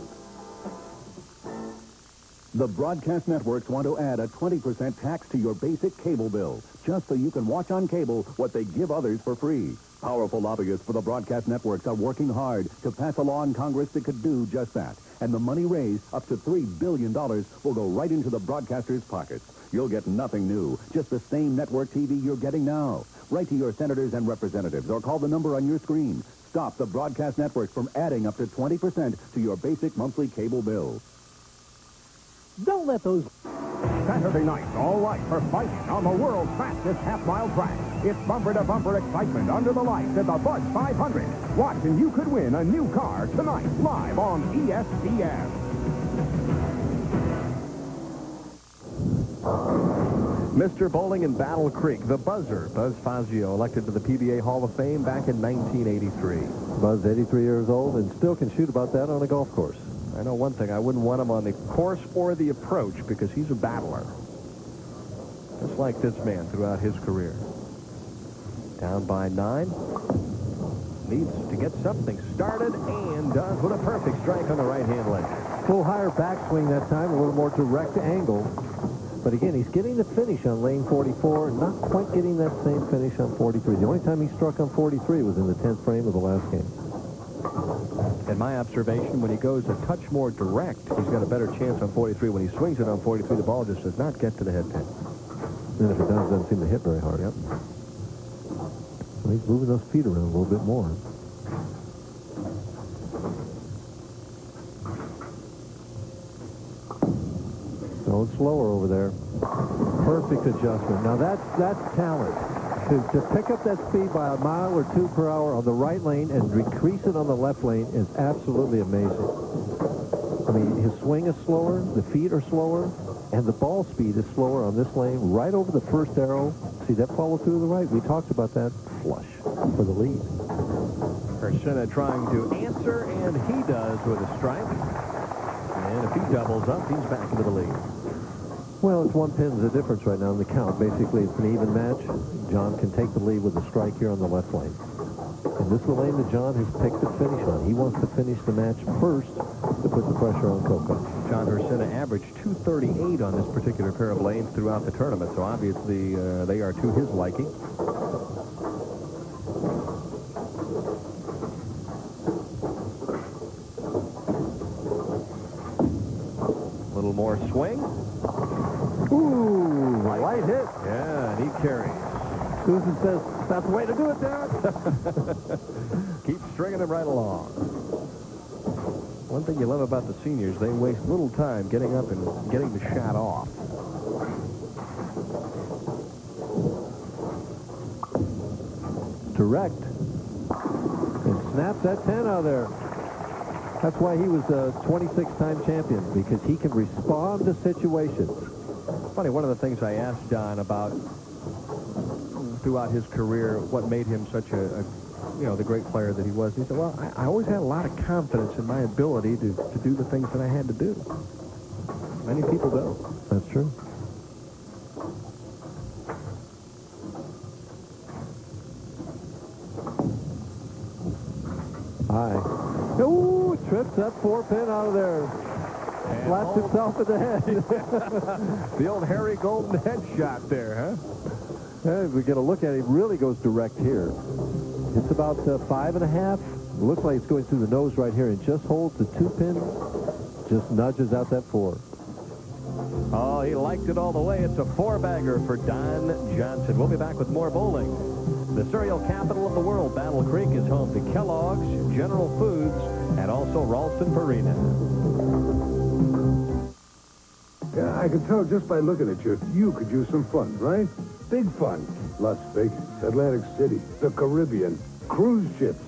The broadcast networks want to add a 20% tax to your basic cable bill, just so you can watch on cable what they give others for free. Powerful lobbyists for the broadcast networks are working hard to pass a law in Congress that could do just that. And the money raised, up to $3 billion, will go right into the broadcasters' pockets. You'll get nothing new, just the same network TV you're getting now. Write to your senators and representatives or call the number on your screen. Stop the broadcast networks from adding up to 20% to your basic monthly cable bill. Don't let those... Saturday night, all right for fighting on the world's fastest half-mile track. It's bumper-to-bumper excitement under the lights at the Bud 500. Watch and you could win a new car tonight, live on ESPN. Mr. Bowling in Battle Creek, the buzzer, Buzz Fazio, elected to the PBA Hall of Fame back in 1983. Buzz, 83 years old, and still can shoot about that on a golf course. I know one thing, I wouldn't want him on the course or the approach because he's a battler. Just like this man throughout his career. Down by 9. Needs to get something started and does with a perfect strike on the right-hand leg. Full higher backswing that time, a little more direct angle. But again, he's getting the finish on lane 44, not quite getting that same finish on 43. The only time he struck on 43 was in the 10th frame of the last game. In my observation, when he goes a touch more direct, he's got a better chance on 43. When he swings it on 43, the ball just does not get to the head pin. And if it does, it doesn't seem to hit very hard. Yep. Well, he's moving those feet around a little bit more. Going slower over there. Perfect adjustment. Now that's talent. To pick up that speed by a mile or 2 per hour on the right lane and decrease it on the left lane is absolutely amazing. I mean, his swing is slower, the feet are slower, and the ball speed is slower on this lane right over the first arrow. See that follow through to the right? We talked about that. Flush for the lead. Hriscina trying to answer, and he does with a strike. And if he doubles up, he's back into the lead. Well, it's 1 pin's the difference right now in the count. Basically, it's an even match. John can take the lead with a strike here on the left lane. And this is the lane that John has picked to finish on. He wants to finish the match first to put the pressure on Coco. John Hriscina averaged 238 on this particular pair of lanes throughout the tournament, so obviously they are to his liking. A little more swing. Ooh, light hit. Yeah, and he carries. Susan says, that's the way to do it, Derek. Keep stringing them right along. One thing you love about the seniors, they waste little time getting up and getting the shot off. Direct. And snaps that 10 out of there. That's why he was a 26-time champion, because he can respond to situations. Funny, one of the things I asked Don about throughout his career, what made him such a the great player that he was, he said, well, I always had a lot of confidence in my ability to do the things that I had to do. Many people don't. That's true. High. Ooh, trips that 4-pin out of there. Slaps himself in the head. The old Harry Golden headshot there, huh? Hey, we get a look at it. He really goes direct here. It's about 5.5. It looks like it's going through the nose right here, and just holds the 2-pin. Just nudges out that 4. Oh, he liked it all the way. It's a 4-bagger for Don Johnson. We'll be back with more bowling. The cereal capital of the world, Battle Creek, is home to Kellogg's, General Foods, and also Ralston Purina. Yeah, I can tell just by looking at you, you could use some fun, right? Big fun. Las Vegas, Atlantic City, the Caribbean, cruise ships.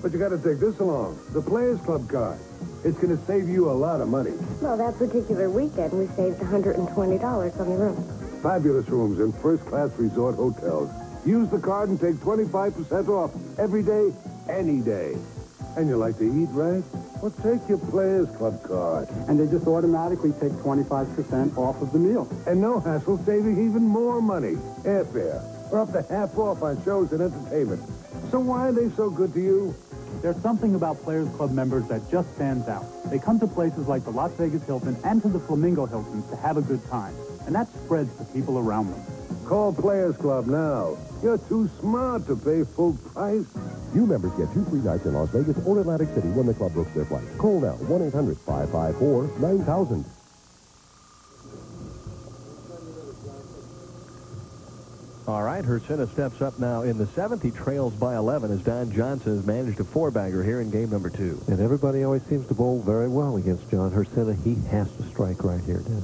But you got to take this along, the Players Club card. It's going to save you a lot of money. Well, that particular weekend, we saved $120 on the room. Fabulous rooms in first-class resort hotels. Use the card and take 25% off every day, any day. And you like to eat, right? Well, take your Players Club card. And they just automatically take 25% off of the meal. And no hassle, saving even more money. Airfare. We're up to half off on shows and entertainment. So why are they so good to you? There's something about Players Club members that just stands out. They come to places like the Las Vegas Hilton and to the Flamingo Hilton to have a good time. And that spreads to people around them. Call Players Club now. You're too smart to pay full price. New members get 2 free nights in Las Vegas or Atlantic City when the club books their flights. Call now, 1-800-554-9000. All right, Hriscina steps up now in the 7th. He trails by 11 as Don Johnson has managed a 4-bagger here in game number 2. And everybody always seems to bowl very well against John Hriscina. He has to strike right here, Dan.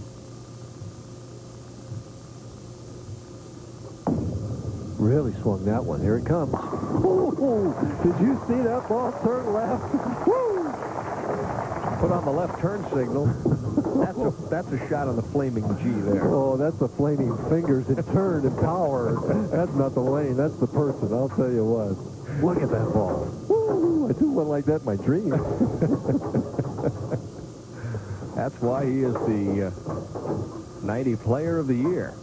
Really swung that one. Here it comes. Ooh, did you see that ball turn left? Woo! Put on the left turn signal. That's a shot on the flaming G there. Oh, that's the flaming fingers. It turned in power. That's not the lane. That's the person. I'll tell you what. Look at that ball. Woo! I do one like that in my dream. That's why he is the 90 player of the year.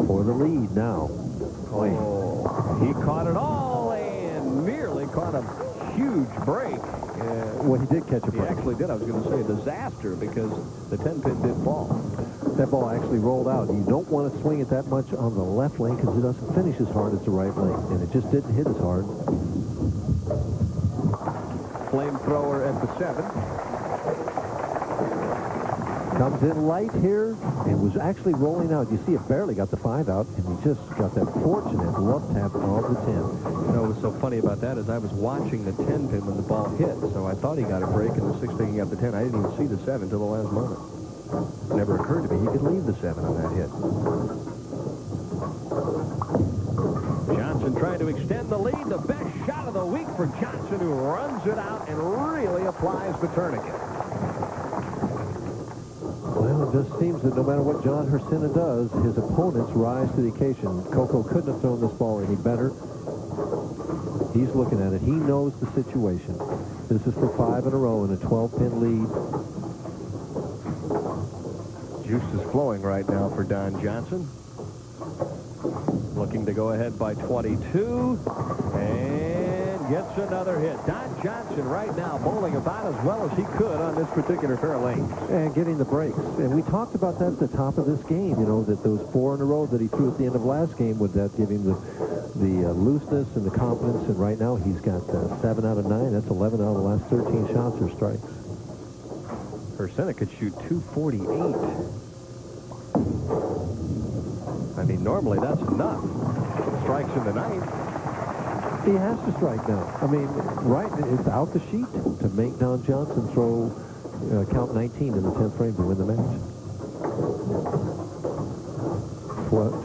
For the lead now. Oh, he caught it all and nearly caught a huge break. Well, he did catch a break. He actually did. I was going to say a disaster because the 10-pin did fall. That ball actually rolled out. You don't want to swing it that much on the left lane because it doesn't finish as hard as the right lane. And it just didn't hit as hard. Flamethrower at the 7. Comes in light here and was actually rolling out. You see it barely got the 5 out, and he just got that fortunate love tap of the 10. You know, what was so funny about that is I was watching the 10-pin when the ball hit, so I thought he got a break in the 6 picking up the 10. I didn't even see the 7 till the last moment. It never occurred to me he could leave the 7 on that hit. Johnson trying to extend the lead. The best shot of the week for Johnson, who runs it out and really applies the tourniquet. Well, it just seems that no matter what John Hriscina does, his opponents rise to the occasion. Coco couldn't have thrown this ball any better. He's looking at it. He knows the situation. This is for 5 in a row and a 12-pin lead. Juice is flowing right now for Don Johnson. Looking to go ahead by 22. And gets another hit. Don Johnson right now bowling about as well as he could on this particular fair lane. And getting the breaks. And we talked about that at the top of this game, you know, that those 4 in a row that he threw at the end of last game, would that give him the looseness and the confidence. And right now he's got 7 out of 9. That's 11 out of the last 13 shots or strikes. Hriscina could shoot 248. I mean, normally that's enough. strikes in the ninth. He has to strike now. I mean, right, it's out the sheet to make Don Johnson throw count 19 in the 10th frame to win the match.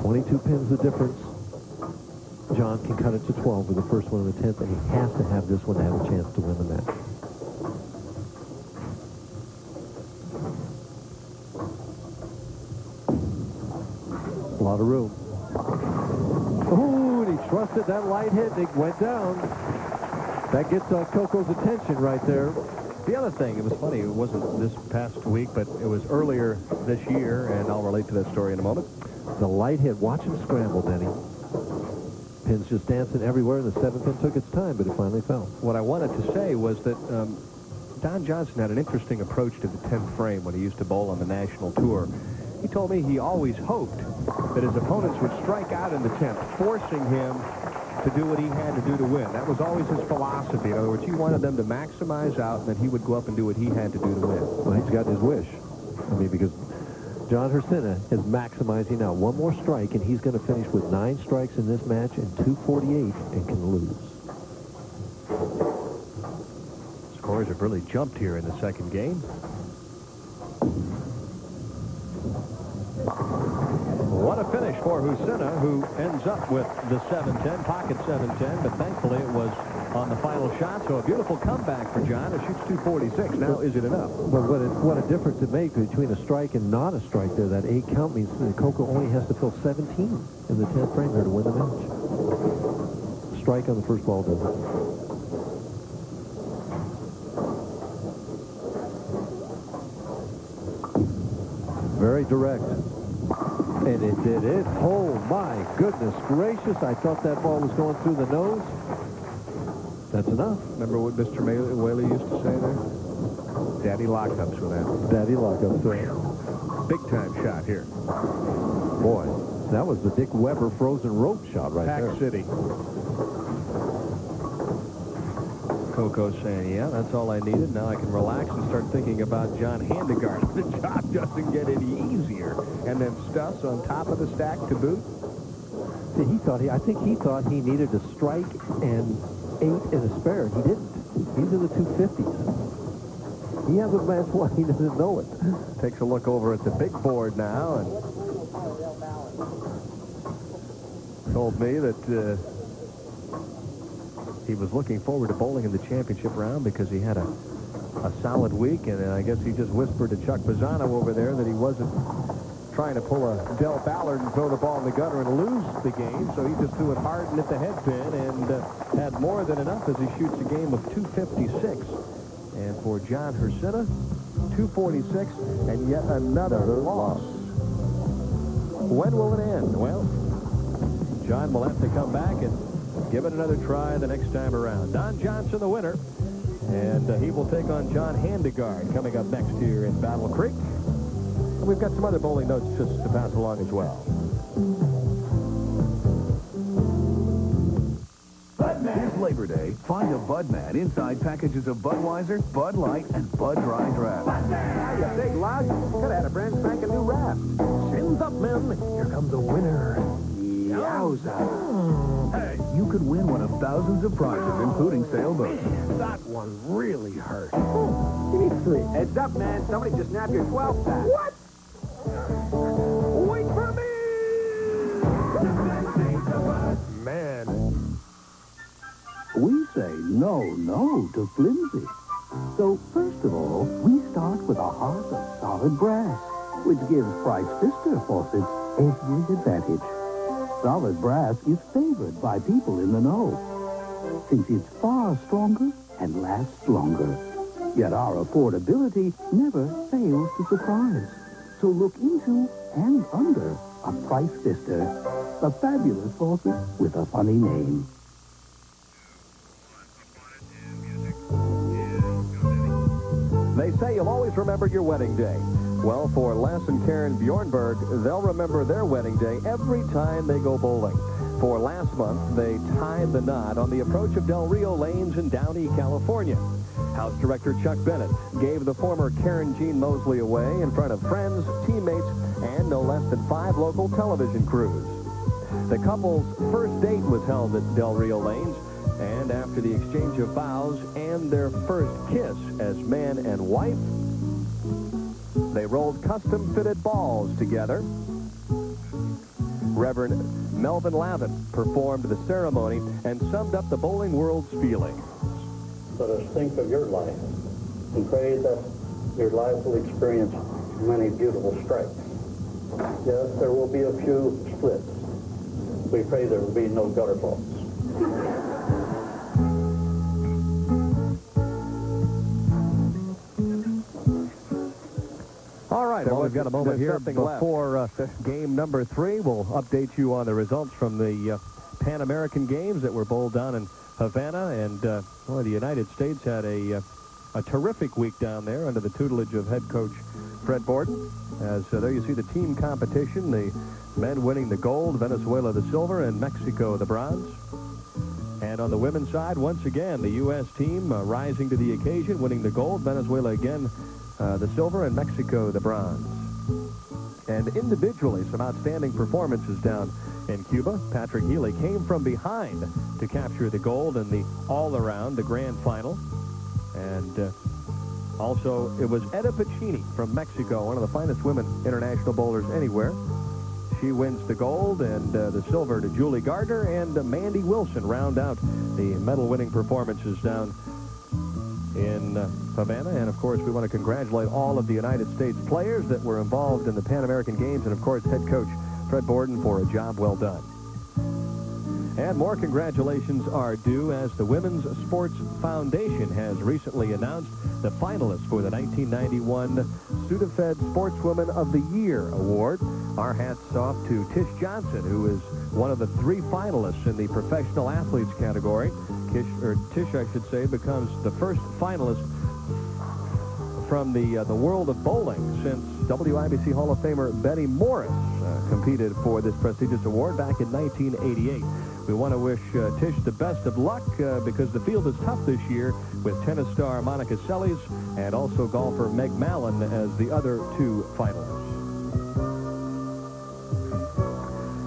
22 pins the difference. John can cut it to 12 with the first one in the 10th, and he has to have this one to have a chance to win the match. A lot of room. Oh, and he trusted that light hit, and it went down. That gets Coco's attention right there. The other thing, it was funny, it wasn't this past week, but it was earlier this year, and I'll relate to that story in a moment. The light hit. Watch him scramble, Denny. Pins just dancing everywhere, and the 7th pin took its time, but it finally fell. What I wanted to say was that Don Johnson had an interesting approach to the 10th frame when he used to bowl on the national tour. He told me he always hoped that his opponents would strike out in the 10th, forcing him to do what he had to do to win. That was always his philosophy. In other words, he wanted them to maximize out, and then he would go up and do what he had to do to win. Well, he's got his wish. I mean, because John Hriscina is maximizing out. One more strike, and he's going to finish with 9 strikes in this match and 248 and can lose. Scores have really jumped here in the second game. What a finish for Hriscina, who ends up with the 710, pocket 710, but thankfully it was on the final shot, so a beautiful comeback for John, who shoots 246. Now, is it enough? But what a difference it makes between a strike and not a strike there. That 8 count means that Coco only has to fill 17 in the 10th frame there to win the match. Strike on the first ball does it. Very direct. And it did it. Oh, my goodness gracious. I thought that ball was going through the nose. That's enough. Remember what Mr. Whaley used to say there? Daddy lockups with that. Daddy lockups. Big time shot here. Boy, that was the Dick Weber frozen rope shot right there. Pack City. Coco saying, yeah, that's all I needed. Now I can relax and start thinking about John Handegard. The job doesn't get any easier. And then Stus on top of the stack to boot. See, I think he thought he needed a strike and 8 and a spare. He didn't. These are the 250s. He hasn't matched one. He doesn't know it. Takes a look over at the big board now and told me that he was looking forward to bowling in the championship round because he had a solid week, and I guess he just whispered to Chuck Pisano over there that he wasn't trying to pull a Del Ballard and throw the ball in the gutter and lose the game, so he just threw it hard and hit the head pin and had more than enough as he shoots a game of 256. And for John Hriscina, 246 and yet another loss. When will it end? Well, John will have to come back and give it another try the next time around. Don Johnson, the winner, and he will take on John Handegard coming up next here in Battle Creek. And we've got some other bowling notes just to pass along as well. This Labor Day, find a Budman inside packages of Budweiser, Bud Light, and Bud Dry Draft. You big lug. Could have had a brand spanking new raft. Shins up, men. Here comes a winner. Yowza. Hey, you could win one of thousands of prizes, including sailboats. That one really hurt. Give me 3. Heads up, man. Somebody just snapped your 12 pack. What? Wait for me! Man. We say no to flimsy. So, first of all, we start with a heart of solid brass, which gives Price Pfister faucets every advantage. Solid brass is favored by people in the know, since it's far stronger and lasts longer. Yet our affordability never fails to surprise. So look into and under a Price Pfister, a fabulous faucet with a funny name. They say you'll always remember your wedding day. Well, for Les and Karen Bjornberg, they'll remember their wedding day every time they go bowling. For last month, they tied the knot on the approach of Del Rio Lanes in Downey, California. House Director Chuck Bennett gave the former Karen Jean Mosley away in front of friends, teammates, and no less than 5 local television crews. The couple's first date was held at Del Rio Lanes, and after the exchange of vows and their first kiss as man and wife, they rolled custom-fitted balls together. Reverend Melvin Lavin performed the ceremony and summed up the bowling world's feelings. Let us think of your life and pray that your life will experience many beautiful strikes. Yes, there will be a few splits. We pray there will be no gutter balls. All right, well, we've got a moment here before game number 3. We'll update you on the results from the Pan American Games that were bowled down in Havana. And, well, the United States had a terrific week down there under the tutelage of head coach Fred Borden. As there you see the team competition, the men winning the gold, Venezuela the silver, and Mexico the bronze. And on the women's side, once again, the U.S. team rising to the occasion, winning the gold, Venezuela again the silver, and Mexico the bronze. And individually, some outstanding performances down in Cuba. Patrick Healy came from behind to capture the gold in the all-around, the grand final. And also, it was Etta Piccini from Mexico, one of the finest women international bowlers anywhere. She wins the gold, and the silver to Julie Gardner, and Mandy Wilson round out the medal-winning performances down in Havana. And, of course, we want to congratulate all of the United States players that were involved in the Pan American Games, and, of course, head coach Fred Borden for a job well done. And more congratulations are due as the Women's Sports Foundation has recently announced the finalists for the 1991 Sudafed Sportswoman of the Year Award. Our hats off to Tish Johnson, who is one of the 3 finalists in the professional athletes category. Tish, I should say, becomes the first finalist from the world of bowling since WIBC Hall of Famer Betty Morris competed for this prestigious award back in 1988. We want to wish Tish the best of luck because the field is tough this year with tennis star Monica Seles and also golfer Meg Mallon as the other 2 finalists.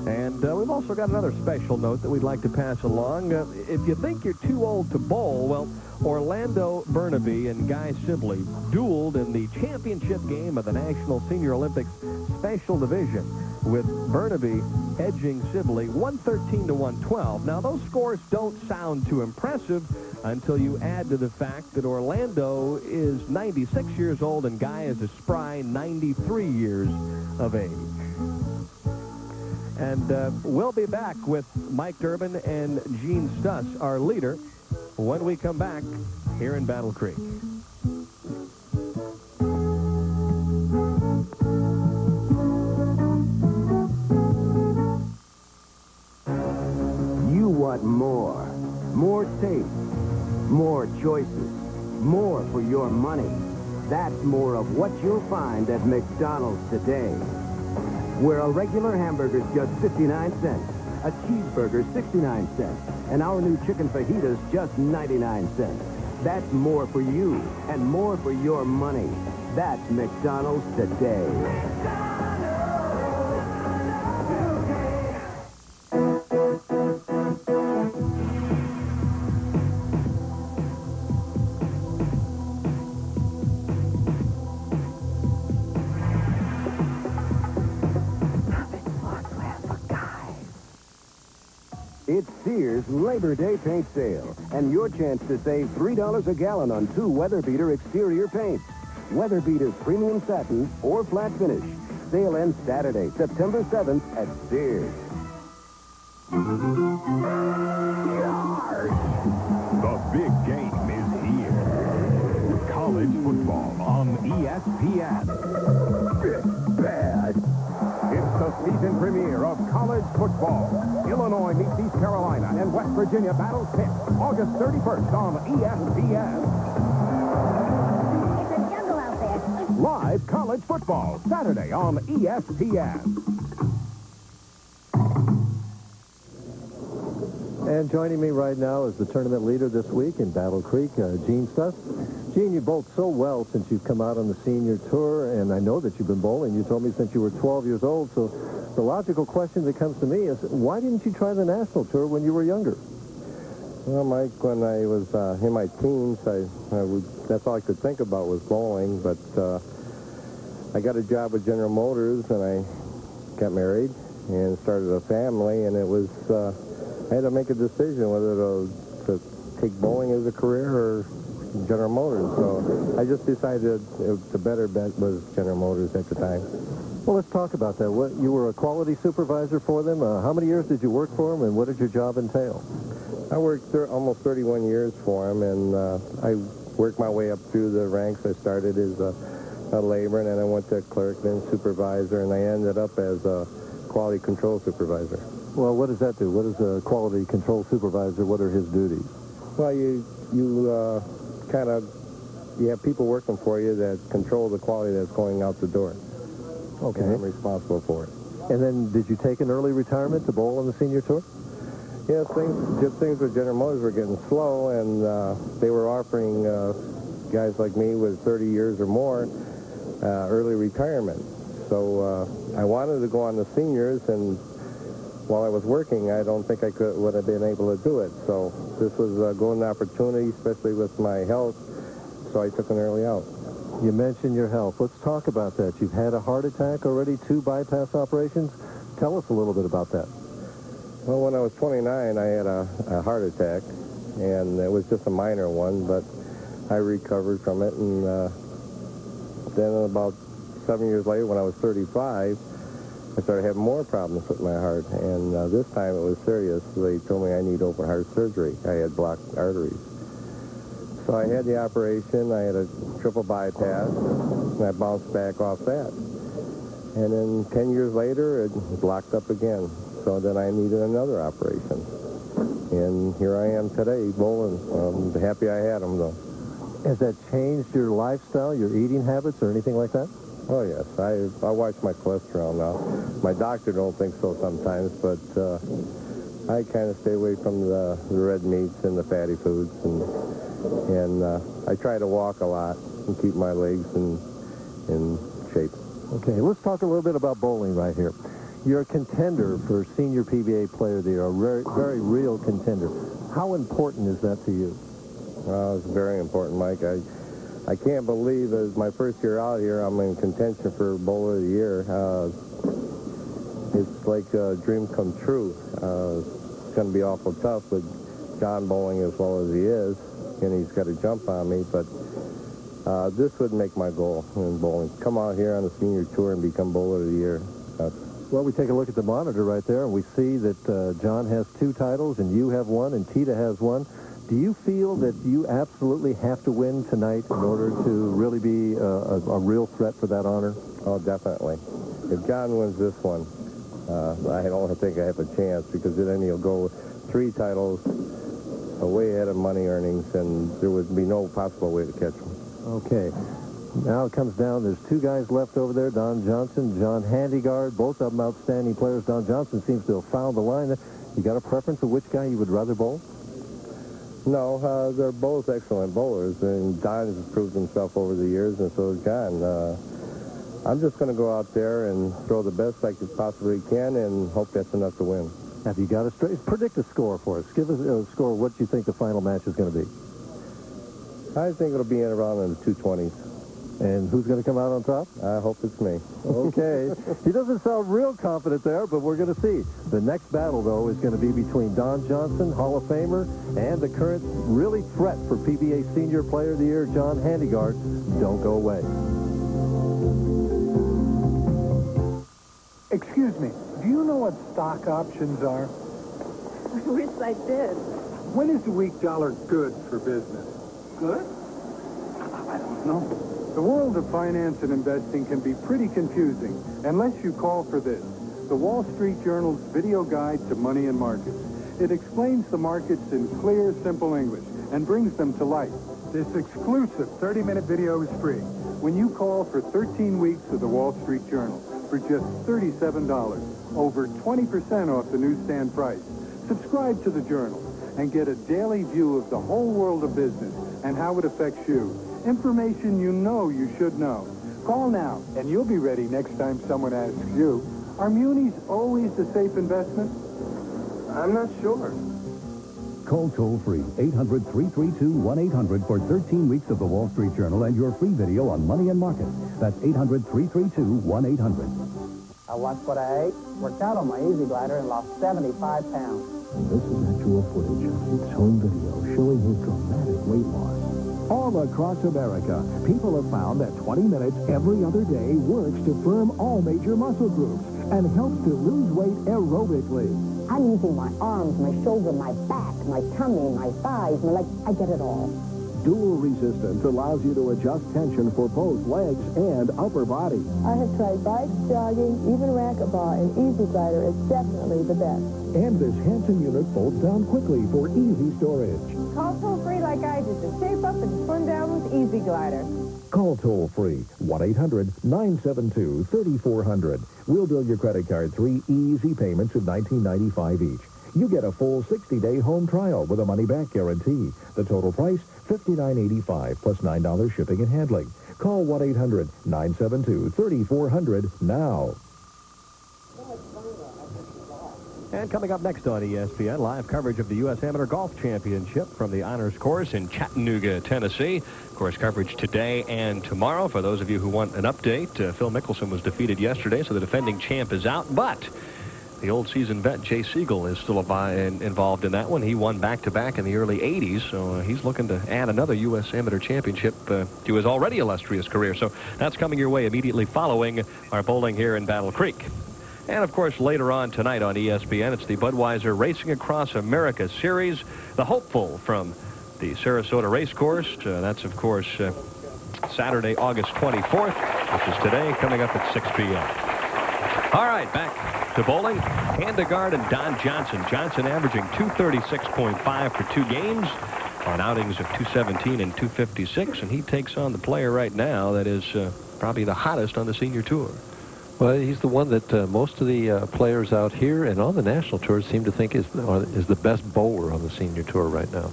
And we've also got another special note that we'd like to pass along. If you think you're too old to bowl, well, Orlando Burnaby and Guy Sibley dueled in the championship game of the National Senior Olympics Special Division, with Burnaby edging Sibley 113 to 112. Now, those scores don't sound too impressive until you add to the fact that Orlando is 96 years old and Guy is a spry 93 years of age. And we'll be back with Mike Durbin and Gen Stus, our leader, when we come back here in Battle Creek. You want more. More taste. More choices. More for your money. That's more of what you'll find at McDonald's today, where a regular hamburger's just 59 cents, a cheeseburger 69 cents, and our new chicken fajitas just 99 cents. That's more for you and more for your money. That's McDonald's today. It's Sears Labor Day paint sale, and your chance to save $3 a gallon on 2 Weather Beater exterior paints. Weather Beater Premium Satin or Flat Finish. Sale ends Saturday, September 7th at Sears. The big game is here. College football on ESPN. It's bad. It's the season premiere of college football. Illinois meets East Carolina and West Virginia battles Pitt. August 31st on ESPN. It's a jungle out there. Live college football, Saturday on ESPN. And joining me right now is the tournament leader this week in Battle Creek, Gen Stus. Gen, you bowled so well since you've come out on the senior tour, and I know that you've been bowling. You told me since you were 12 years old, so The logical question that comes to me is, why didn't you try the national tour when you were younger? Well, Mike, when I was in my teens, that's all I could think about was bowling, but I got a job with General Motors, and I got married and started a family, and it was, I had to make a decision whether to take bowling as a career or General Motors. So I just decided the better bet was General Motors at the time. Well, let's talk about that. You were a quality supervisor for them. How many years did you work for them, and what did your job entail? I worked almost 31 years for them, and I worked my way up through the ranks. I started as a laborer, and then I went to clerk, then supervisor, and I ended up as a quality control supervisor. Well, what does that do? What is a quality control supervisor? What are his duties? Well, you have people working for you that control the quality that's going out the door. Okay. And I'm responsible for it. And then did you take an early retirement to bowl on the senior tour? Yeah, things with General Motors were getting slow, and they were offering guys like me with 30 years or more early retirement. So I wanted to go on the seniors, and while I was working, I don't think I would have been able to do it. So this was a golden opportunity, especially with my health, so I took an early out. You mentioned your health. Let's talk about that. You've had a heart attack already, 2 bypass operations. Tell us a little bit about that. Well, when I was 29, I had a heart attack, and it was just a minor one, but I recovered from it, and then about 7 years later, when I was 35, I started having more problems with my heart, and this time it was serious. They told me I need open heart surgery. I had blocked arteries. So I had the operation. I had a triple bypass, and I bounced back off that. And then 10 years later, it blocked up again. So then I needed another operation. And here I am today, bowling. I'm happy I had them, though. Has that changed your lifestyle, your eating habits, or anything like that? Oh, yes. I watch my cholesterol now. My doctor don't think so sometimes, but I kind of stay away from the red meats and the fatty foods. And I try to walk a lot and keep my legs in shape. Okay, let's talk a little bit about bowling right here. You're a contender for Senior PBA Player of the Year, a very, very real contender. How important is that to you? Well, it's very important, Mike. I can't believe as my first year out here, I'm in contention for Bowler of the Year. It's like a dream come true. It's going to be awful tough with John bowling as well as he is, and he's got to jump on me, but this would make my goal in bowling. Come out here on the senior tour and become Bowler of the Year. Well, we take a look at the monitor right there, and we see that John has 2 titles, and you have 1, and Tita has 1. Do you feel that you absolutely have to win tonight in order to really be a real threat for that honor? Oh, definitely. If John wins this one, I don't think I have a chance, because then he'll go 3 titles way ahead of money earnings, and there would be no possible way to catch him. Okay. Now it comes down. There's 2 guys left over there, Don Johnson, John Handegard, both of them outstanding players. Don Johnson seems to have found the line. You got a preference of which guy you would rather bowl? No, they're both excellent bowlers, and Don has proved himself over the years, and so has John. I'm just going to go out there and throw the best I could possibly can and hope that's enough to win. Have you got a straight? Predict a score for us. Give us a score of what you think the final match is going to be. I think it'll be around in the 220s. And who's going to come out on top? I hope it's me. Okay. He doesn't sound real confident there, but we're going to see. The next battle, though, is going to be between Don Johnson, Hall of Famer, and the current really threat for PBA Senior Player of the Year, John Handegard. Don't go away. Excuse me. Do you know what stock options are? I wish I did. When is the weak dollar good for business? Good? I don't know. The world of finance and investing can be pretty confusing unless you call for this, the Wall Street Journal's video guide to money and markets. It explains the markets in clear, simple English and brings them to life. This exclusive 30-minute video is free when you call for 13 weeks of the Wall Street Journal for just $37, over 20% off the newsstand price. Subscribe to the Journal and get a daily view of the whole world of business and how it affects you. Information you know you should know. Call now, and you'll be ready next time someone asks you. Are munis always the safe investment? I'm not sure. Call toll-free 800-332-1800 for 13 weeks of the Wall Street Journal and your free video on money and markets. That's 800-332-1800. I watched what I ate, worked out on my Easy Glider, and lost 75 pounds. This is actual footage of its home video showing his dramatic weight loss. All across America, people have found that 20 minutes every other day works to firm all major muscle groups and helps to lose weight aerobically. I'm using my arms, my shoulder, my back, my tummy, my thighs, my legs. I get it all. Dual resistance allows you to adjust tension for both legs and upper body. I have tried bike, jogging, even racquetball, and Easy Glider is definitely the best. And this handsome unit folds down quickly for easy storage. Call toll-free like I did to shape up and slim down with Easy Glider. Call toll-free 1-800-972-3400. We'll bill your credit card 3 easy payments of $19.95 each. You get a full 60-day home trial with a money-back guarantee. The total price, $59.85 plus $9 shipping and handling. Call 1-800-972-3400 now. And coming up next on ESPN, live coverage of the U.S. Amateur Golf Championship from the Honors Course in Chattanooga, Tennessee. Of course, coverage today and tomorrow. For those of you who want an update, Phil Mickelson was defeated yesterday, so the defending champ is out. But the old season vet, Jay Siegel, is still involved in that one. He won back-to-back in the early 80s, so he's looking to add another U.S. Amateur Championship to his already illustrious career. So that's coming your way immediately following our bowling here in Battle Creek. And, of course, later on tonight on ESPN, it's the Budweiser Racing Across America Series. The hopeful from the Sarasota Racecourse. That's, of course, Saturday, August 24th, which is today, coming up at 6 p.m. All right, back to bowling. Handegard and Don Johnson. Johnson averaging 236.5 for 2 games on outings of 217 and 256. And he takes on the player right now that is probably the hottest on the senior tour. Well, he's the one that most of the players out here and on the national tour seem to think is the best bowler on the senior tour right now.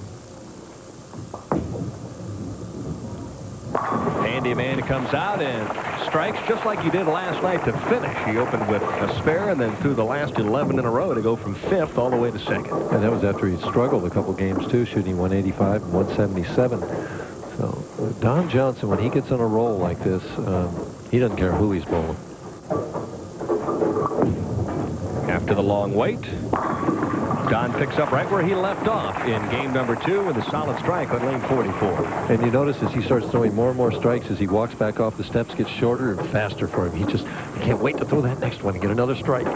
Handyman comes out and strikes just like he did last night to finish. He opened with a spare and then threw the last 11 in a row to go from 5th all the way to 2nd. And that was after he struggled a couple games, too, shooting 185 and 177. So Don Johnson, when he gets on a roll like this, he doesn't care who he's bowling. After the long wait, Don picks up right where he left off in game number 2 with a solid strike on lane 44. And you notice as he starts throwing more and more strikes, as he walks back off, the steps get shorter and faster for him. He can't wait to throw that next one and get another strike.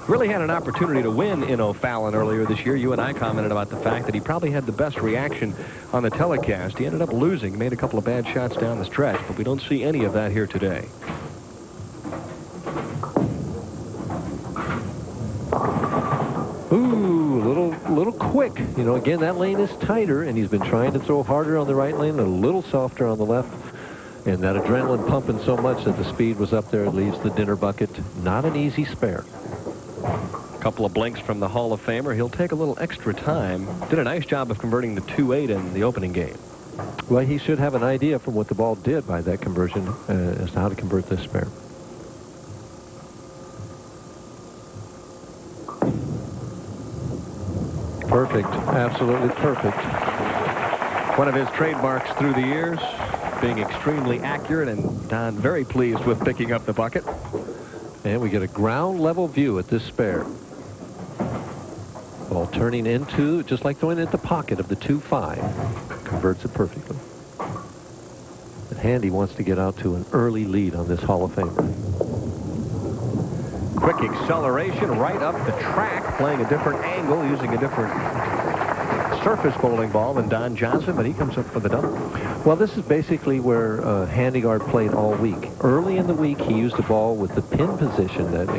Really had an opportunity to win in O'Fallon earlier this year. You and I commented about the fact that he probably had the best reaction on the telecast. He ended up losing, made a couple of bad shots down the stretch, but we don't see any of that here today. Ooh, a little quick. You know, again, that lane is tighter, and he's been trying to throw harder on the right lane, a little softer on the left. And that adrenaline pumping so much that the speed was up there. It leaves the dinner bucket. Not an easy spare. A couple of blinks from the Hall of Famer. He'll take a little extra time. Did a nice job of converting the 2-8 in the opening game. Well, he should have an idea from what the ball did by that conversion as to how to convert this spare. Perfect. Absolutely perfect. One of his trademarks through the years, being extremely accurate, and Don very pleased with picking up the bucket. And we get a ground level view at this spare. Ball turning into, just like throwing it at the pocket of the 2-5. Converts it perfectly. And Handy wants to get out to an early lead on this Hall of Famer. Quick acceleration right up the track, playing a different angle, using a different surface bowling ball than Don Johnson, but he comes up for the double. Well, this is basically where Handegard played all week. Early in the week, he used a ball with the pin position, that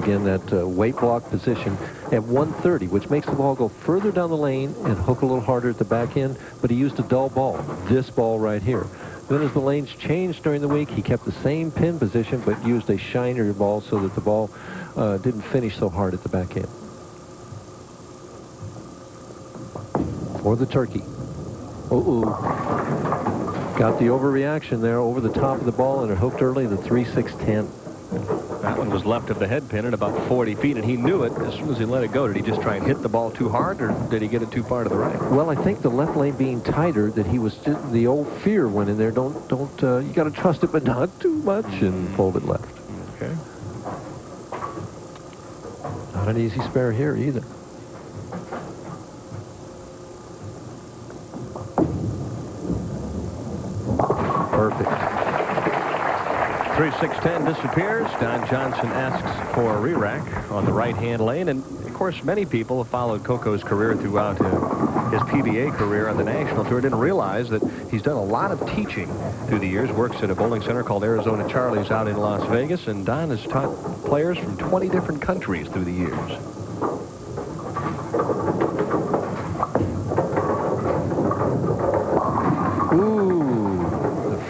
weight block position at 130, which makes the ball go further down the lane and hook a little harder at the back end, but he used a dull ball, this ball right here. Then as the lanes changed during the week, he kept the same pin position, but used a shinier ball so that the ball didn't finish so hard at the back end. Or the turkey. Got the overreaction there over the top of the ball, and it hooked early, the 3-6-10. That one was left of the head pin at about 40 feet, and he knew it as soon as he let it go. Did he just try and hit the ball too hard, or did he get it too far to the right? Well, I think the left lane being tighter, that he was just, the old fear went in there. You got to trust it, but not too much, and fold it left. Okay. Not an easy spare here either. Perfect. 3-6-10 disappears. Don Johnson asks for a re-rack on the right-hand lane. And, of course, many people have followed Coco's career throughout his PBA career on the national tour. Didn't realize that he's done a lot of teaching through the years. Works at a bowling center called Arizona Charlie's out in Las Vegas. And Don has taught players from 20 different countries through the years.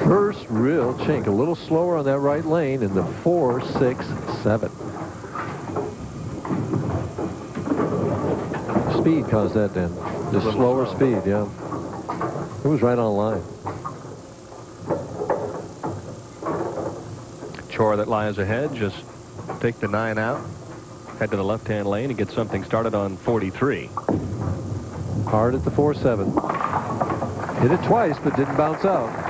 First real chink, a little slower on that right lane in the 4-6-7. Speed caused that then. The slower speed, yeah. It was right on line. Chore that lies ahead, just take the 9 out, head to the left-hand lane and get something started on 43. Hard at the 4-7. Hit it twice, but didn't bounce out.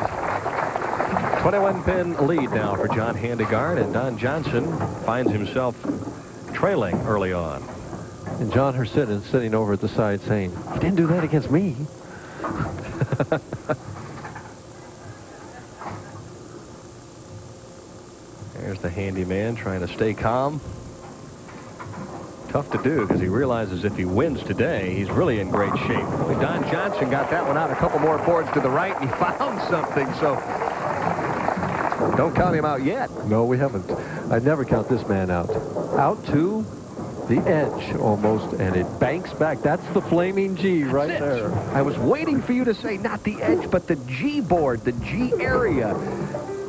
21-pin lead now for John Handegard, and Don Johnson finds himself trailing early on. And John Hriscina sitting over at the side saying, "He didn't do that against me." There's the handyman trying to stay calm. Tough to do because he realizes if he wins today, he's really in great shape. Don Johnson got that one out a couple more boards to the right, and he found something, so don't count him out yet. No, we haven't. I'd never count this man out. Out to the edge almost, and it banks back. That's the flaming G right there. I was waiting for you to say not the edge, but the G board, the G area.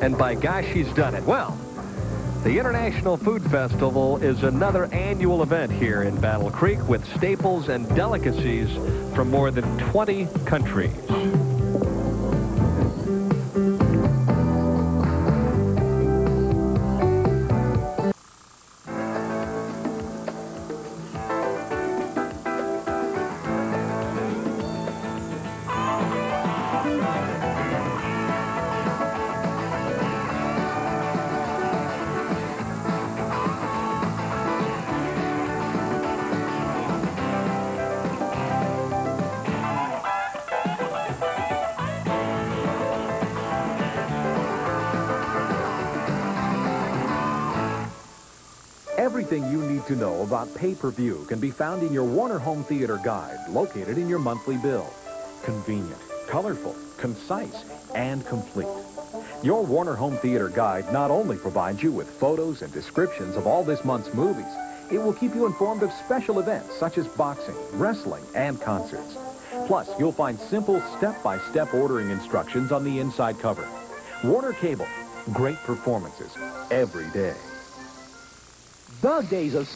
And by gosh, he's done it. Well, the International Food Festival is another annual event here in Battle Creek with staples and delicacies from more than 20 countries. Everything you need to know about pay-per-view can be found in your Warner Home Theater Guide, located in your monthly bill. Convenient, colorful, concise, and complete. Your Warner Home Theater Guide not only provides you with photos and descriptions of all this month's movies, it will keep you informed of special events such as boxing, wrestling, and concerts. Plus, you'll find simple step-by-step ordering instructions on the inside cover. Warner Cable, great performances every day. The days of...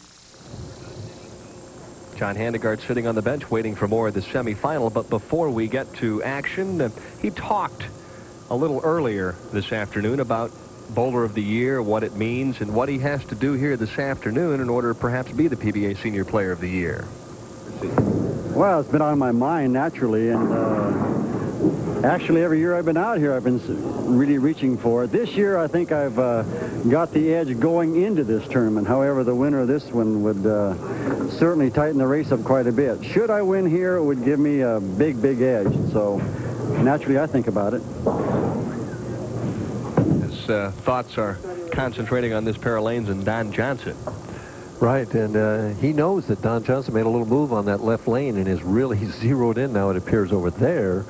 John Handegard sitting on the bench waiting for more of the semifinal, but before we get to action, he talked a little earlier this afternoon about Bowler of the Year, what it means, and what he has to do here this afternoon in order to perhaps be the PBA Senior Player of the Year. Well, it's been on my mind naturally, and actually every year I've been out here I've been really reaching for it. This year I think I've got the edge going into this tournament. However, the winner of this one would certainly tighten the race up quite a bit. Should I win here, it would give me a big, big edge. So naturally I think about it. His thoughts are concentrating on this pair of lanes and Don Johnson. Right, and he knows that Don Johnson made a little move on that left lane and is really zeroed in now, it appears, over there.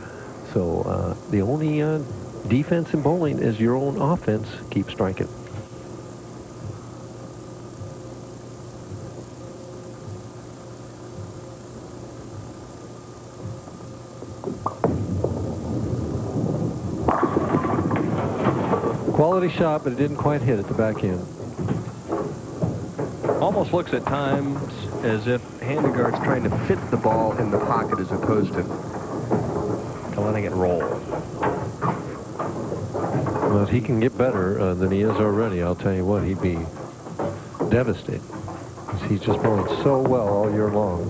So the only defense in bowling is your own offense. Keep striking. Quality shot, but it didn't quite hit at the back end. Almost looks at times as if Handegard's trying to fit the ball in the pocket as opposed to letting it roll. Well, if he can get better than he is already, I'll tell you what, he'd be devastating. He's just bowling so well all year long.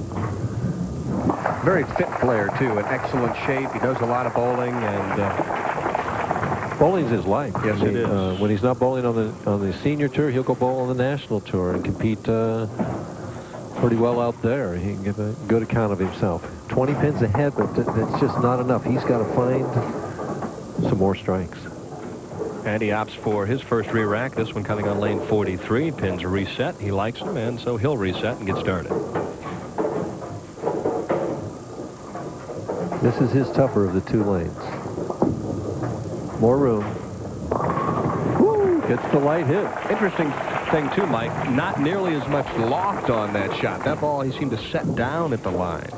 Very fit player, too. In excellent shape. He does a lot of bowling, and bowling's his life. Yes, it is. When he's not bowling on the senior tour, he'll go bowl on the national tour and compete pretty well out there. He can give a good account of himself. 20 pins ahead, but that's just not enough. He's got to find some more strikes. And he opts for his first re-rack. This one coming on lane 43. Pins are reset. He likes them, and so he'll reset and get started. This is his tougher of the two lanes. More room. Woo! Gets the light hit. Interesting thing, too, Mike. Not nearly as much loft on that shot. That ball, he seemed to set down at the line.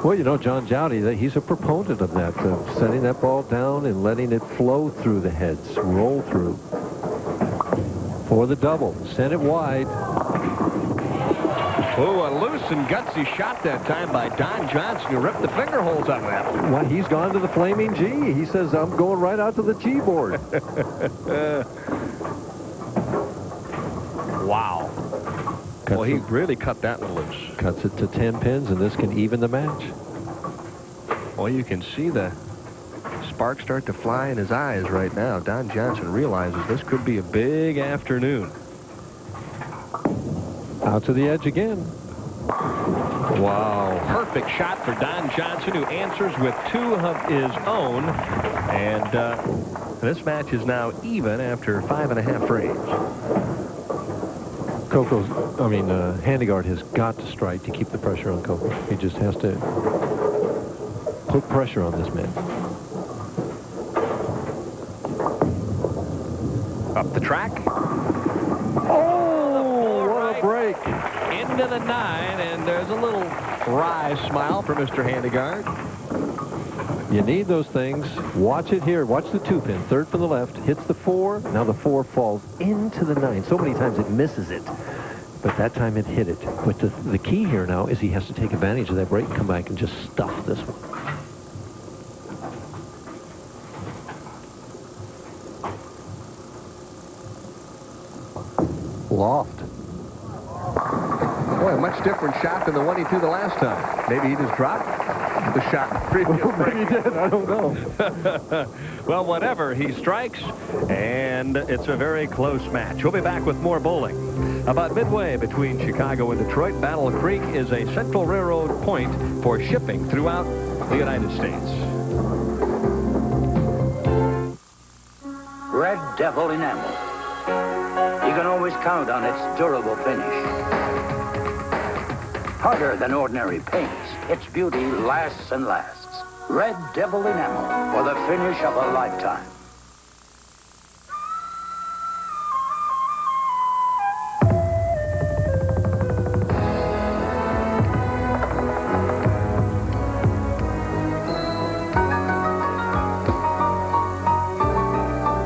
Well, you know, John Jowdy, he's a proponent of that, setting that ball down and letting it flow through the heads, roll through. For the double, sent it wide. Oh, a loose and gutsy shot that time by Don Johnson, who ripped the finger holes out of that. Well, he's gone to the flaming G. He says, I'm going right out to the G board. Wow. Well, he really cut that one loose. Cuts it to 10 pins, and this can even the match. Well, you can see the sparks start to fly in his eyes right now. Don Johnson realizes this could be a big afternoon. Out to the edge again. Wow. Perfect shot for Don Johnson, who answers with 2 of his own. And this match is now even after 5.5 frames. Handegard has got to strike to keep the pressure on Coco. He just has to put pressure on this man. Up the track. Oh, what a break. Into the 9, and there's a little wry smile for Mr. Handegard. You need those things. Watch it here. Watch the 2-pin. Third from the left. Hits the 4. Now the 4 falls into the 9. So many times it misses it. But that time it hit it. But the key here now is he has to take advantage of that break and come back and just stuff this one. Loft. Boy, a much different shot than the one he threw the last time. Maybe he just dropped the shot. Maybe he did. I don't know. Well, whatever. He strikes, and it's a very close match. We'll be back with more bowling. About midway between Chicago and Detroit, Battle Creek is a Central Railroad point for shipping throughout the United States. Red Devil enamel. You can always count on its durable finish. Harder than ordinary paints, its beauty lasts and lasts. Red Devil enamel for the finish of a lifetime.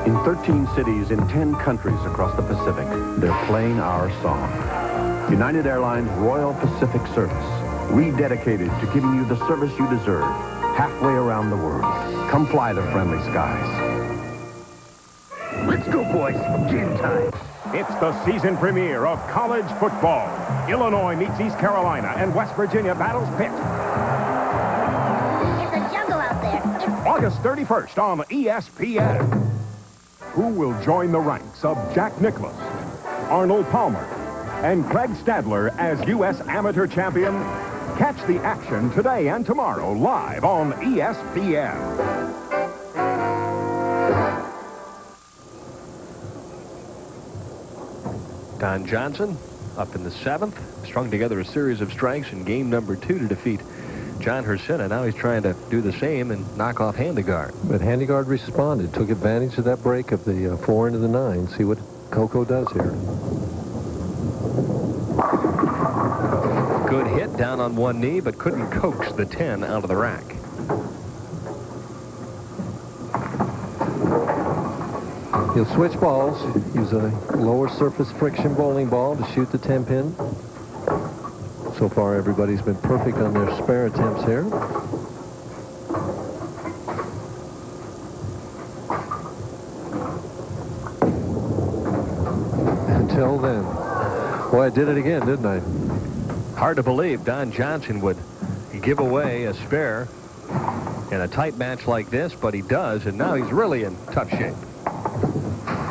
In 13 cities in 10 countries across the Pacific, they're playing our song. United Airlines Royal Pacific Service, rededicated to giving you the service you deserve halfway around the world. Come fly the friendly skies. Let's go, boys. Game time. It's the season premiere of college football. Illinois meets East Carolina, and West Virginia battles Pitt. It's a jungle out there. August 31st on ESPN. Who will join the ranks of Jack Nicklaus, Arnold Palmer, and Craig Stadler as U.S. Amateur Champion? Catch the action today and tomorrow live on ESPN. Don Johnson up in the 7th, strung together a series of strikes in game number 2 to defeat John Hriscina. Now he's trying to do the same and knock off Handegard. But Handegard responded, took advantage of that break of the 4 into the 9. See what Coco does here. Good hit down on one knee, but couldn't coax the 10 out of the rack. He'll switch balls, use a lower surface friction bowling ball to shoot the 10 pin. So far, everybody's been perfect on their spare attempts here. Until then. Boy, I did it again, didn't I? Hard to believe Don Johnson would give away a spare in a tight match like this, but he does, and now he's really in tough shape.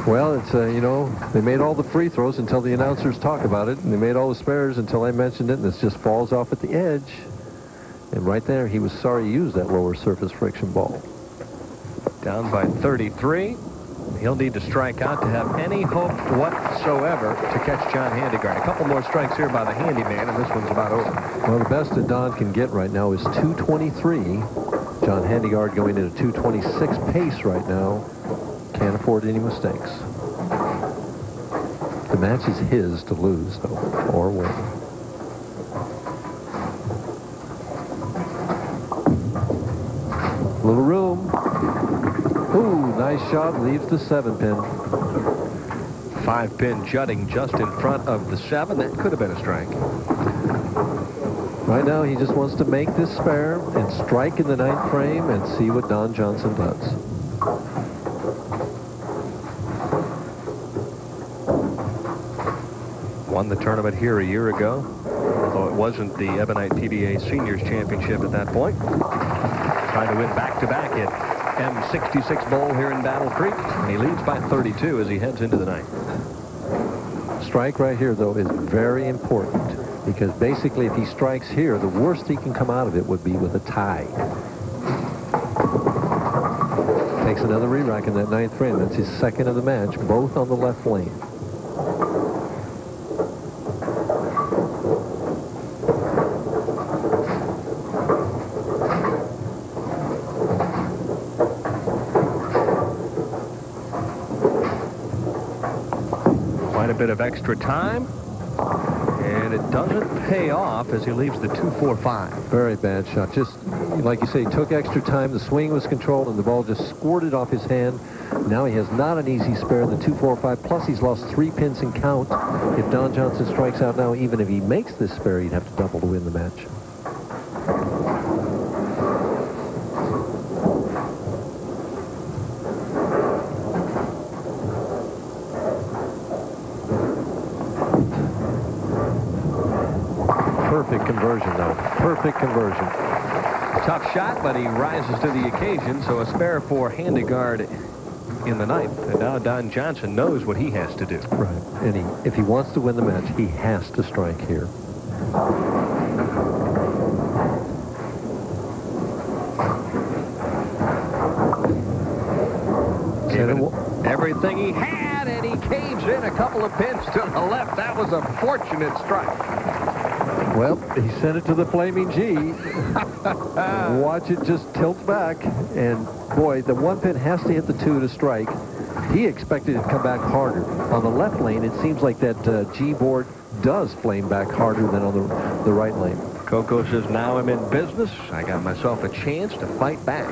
Well, it's, you know, they made all the free throws until the announcers talk about it, and they made all the spares until I mentioned it, and it just falls off at the edge. And right there, he was sorry he used that lower surface friction ball. Down by 33. He'll need to strike out to have any hope whatsoever to catch John Handegard. A couple more strikes here by the handyman, and this one's about over. Well, the best that Don can get right now is 223. John Handegard going at a 226 pace right now. Can't afford any mistakes. The match is his to lose, though, or win. Little room. Ooh, nice shot. Leaves the 7-pin. 5-pin jutting just in front of the 7. That could have been a strike. Right now, he just wants to make this spare and strike in the 9th frame and see what Don Johnson does. Won the tournament here a year ago, although it wasn't the Ebonite PBA Senior Championship at that point. Trying to win back-to-back at M66 Bowl here in Battle Creek, and he leads by 32 as he heads into the 9th. Strike right here, though, is very important, because basically if he strikes here, the worst he can come out of it would be with a tie. Takes another re-rack in that 9th frame. That's his 2nd of the match, both on the left lane. Quite a bit of extra time, and it doesn't pay off as he leaves the 2-4-5. Very bad shot. Just like you say, he took extra time. The swing was controlled, and the ball just squirted off his hand. Now he has not an easy spare in the 2-4-5. Plus, he's lost 3 pins and count. If Don Johnson strikes out now, even if he makes this spare, he'd have to double to win the match. Perfect conversion, though. Perfect conversion. Tough shot, but he rises to the occasion, so a spare for Handegard in the 9th. And now Don Johnson knows what he has to do. Right. And if he wants to win the match, he has to strike here. Given everything he had, and he caves in a couple of pins to the left. That was a fortunate strike. Well, he sent it to the Flaming G. Watch it just tilt back. And, boy, the 1 pin has to hit the 2 to strike. He expected it to come back harder. On the left lane, it seems like that G board does flame back harder than on the right lane. Coco says, now I'm in business. I got myself a chance to fight back.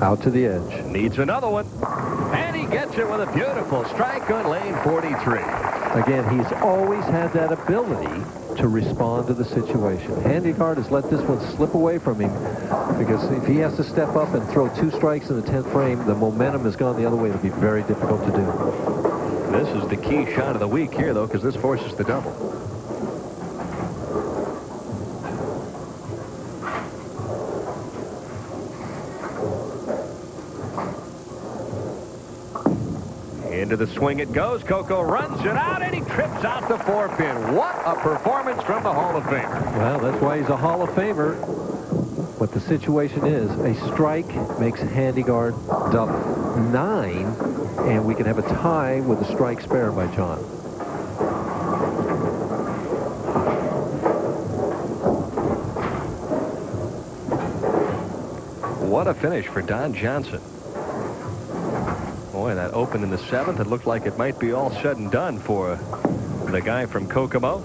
Out to the edge. Needs another one. And he gets it with a beautiful strike on lane 43. Again, he's always had that ability to respond to the situation. Handegard has let this one slip away from him, because if he has to step up and throw 2 strikes in the 10th frame, the momentum has gone the other way. It'll be very difficult to do. This is the key shot of the week here, though, because this forces the double. Into the swing it goes. Coco runs it out, and he trips out the 4-pin. What a performance from the Hall of Famer. Well, that's why he's a Hall of Famer. What the situation is, a strike makes Handegard double 9, and we can have a tie with a strike spare by John. What a finish for Don Johnson. Boy, that opened in the 7th. It looked like it might be all said and done for the guy from Kokomo.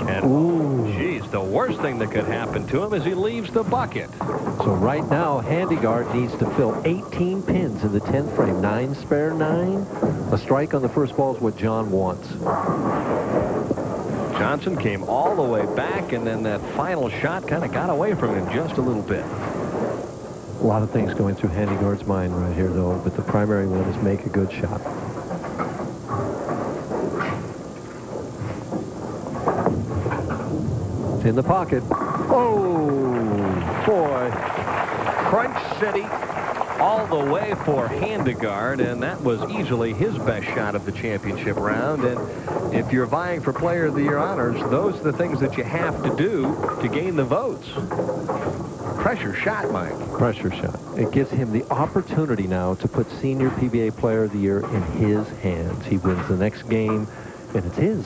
And, geez, the worst thing that could happen to him is he leaves the bucket. So right now, Handegard needs to fill 18 pins in the 10th frame. 9 spare, 9. A strike on the first ball is what John wants. Johnson came all the way back, and then that final shot kind of got away from him just a little bit. A lot of things going through Handegard's mind right here, though, but the primary one is make a good shot. It's in the pocket. Oh, boy. Crunch City all the way for Handegard, and that was easily his best shot of the championship round. And if you're vying for Player of the Year honors, those are the things that you have to do to gain the votes. Pressure shot, Mike. Pressure shot. It gives him the opportunity now to put Senior PBA Player of the Year in his hands. He wins the next game, and it's his.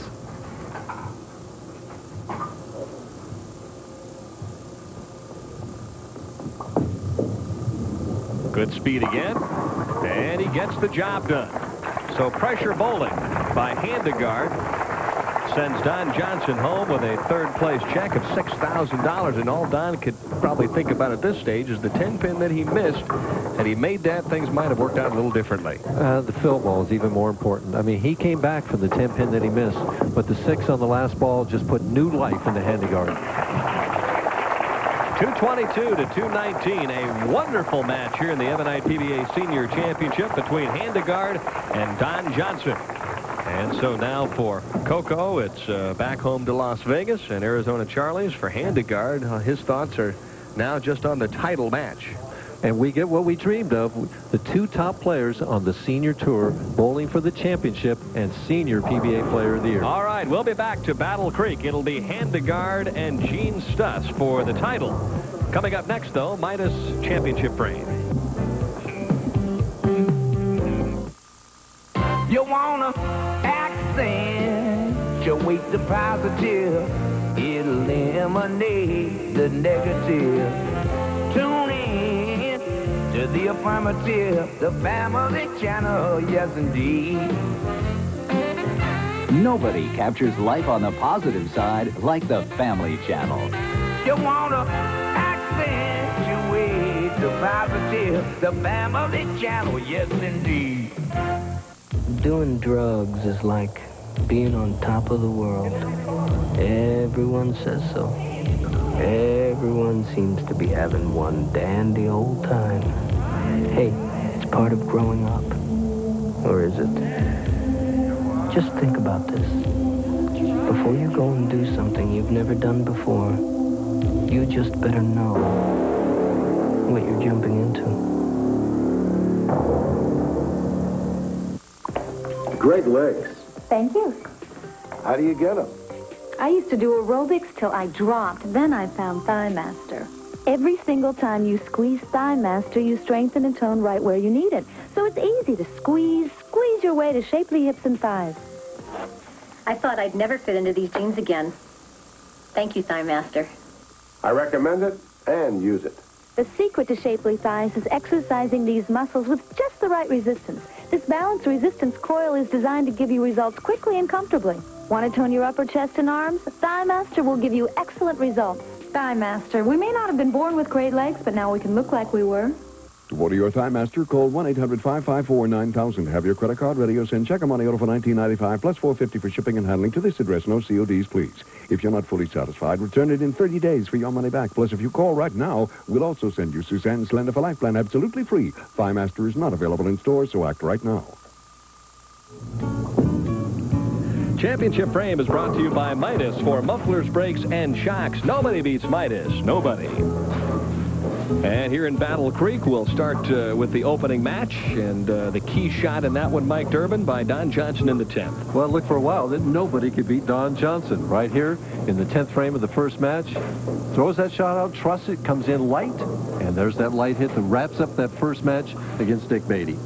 Good speed again, and he gets the job done. So pressure bowling by Handegard sends Don Johnson home with a third-place check of $6,000, and all Don could probably think about at this stage is the 10-pin that he missed. Had he made that, things might have worked out a little differently. The fill ball is even more important. I mean, he came back from the 10-pin that he missed, but the 6 on the last ball just put new life into Handegard. 222 to 219, a wonderful match here in the Ebonite PBA Senior Championship between Handegard and Don Johnson. And so now for Coco, it's back home to Las Vegas and Arizona Charlie's. For Handegard, his thoughts are now just on the title match. And we get what we dreamed of, the 2 top players on the Senior Tour bowling for the championship and Senior PBA Player of the Year. All right, we'll be back to Battle Creek. It'll be Handegard and Gen Stus for the title. Coming up next, though, Midas Championship frame. You wanna accentuate the positive, eliminate the negative. Tune in to the affirmative, the family channel, yes indeed. Nobody captures life on the positive side like the Family Channel. You wanna accentuate the positive, the family channel, yes indeed. Doing drugs is like being on top of the world. Everyone says so. Everyone seems to be having one dandy old time. Hey, it's part of growing up. Or is it? Just think about this. Before you go and do something you've never done before, you just better know what you're jumping into. Great legs. Thank you. How do you get them? I used to do aerobics till I dropped. Then I found Thigh Master. Every single time you squeeze Thigh Master, you strengthen and tone right where you need it. So it's easy to squeeze your way to shapely hips and thighs. I thought I'd never fit into these jeans again. Thank you, Thigh Master. I recommend it and use it. The secret to shapely thighs is exercising these muscles with just the right resistance. This balanced resistance coil is designed to give you results quickly and comfortably. Want to tone your upper chest and arms? Thigh Master will give you excellent results. Thigh Master. We may not have been born with great legs, but now we can look like we were. To order your Thigh Master, call 1-800-554-9000. Have your credit card ready or send check or money order for $19.95 plus $4.50 for shipping and handling to this address. No CODs, please. If you're not fully satisfied, return it in 30 days for your money back. Plus, if you call right now, we'll also send you Suzanne's Slender for Life plan absolutely free. Thigh Master is not available in stores, so act right now. Championship Frame is brought to you by Midas for mufflers, brakes, and shocks. Nobody beats Midas. Nobody. And here in Battle Creek, we'll start with the opening match, and the key shot in that one, Mike Durbin, by Don Johnson in the 10th. Well, look, for a while, then nobody could beat Don Johnson. Right here in the 10th frame of the first match, throws that shot out, trusts it, comes in light, and there's that light hit that wraps up that first match against Dick Beattie.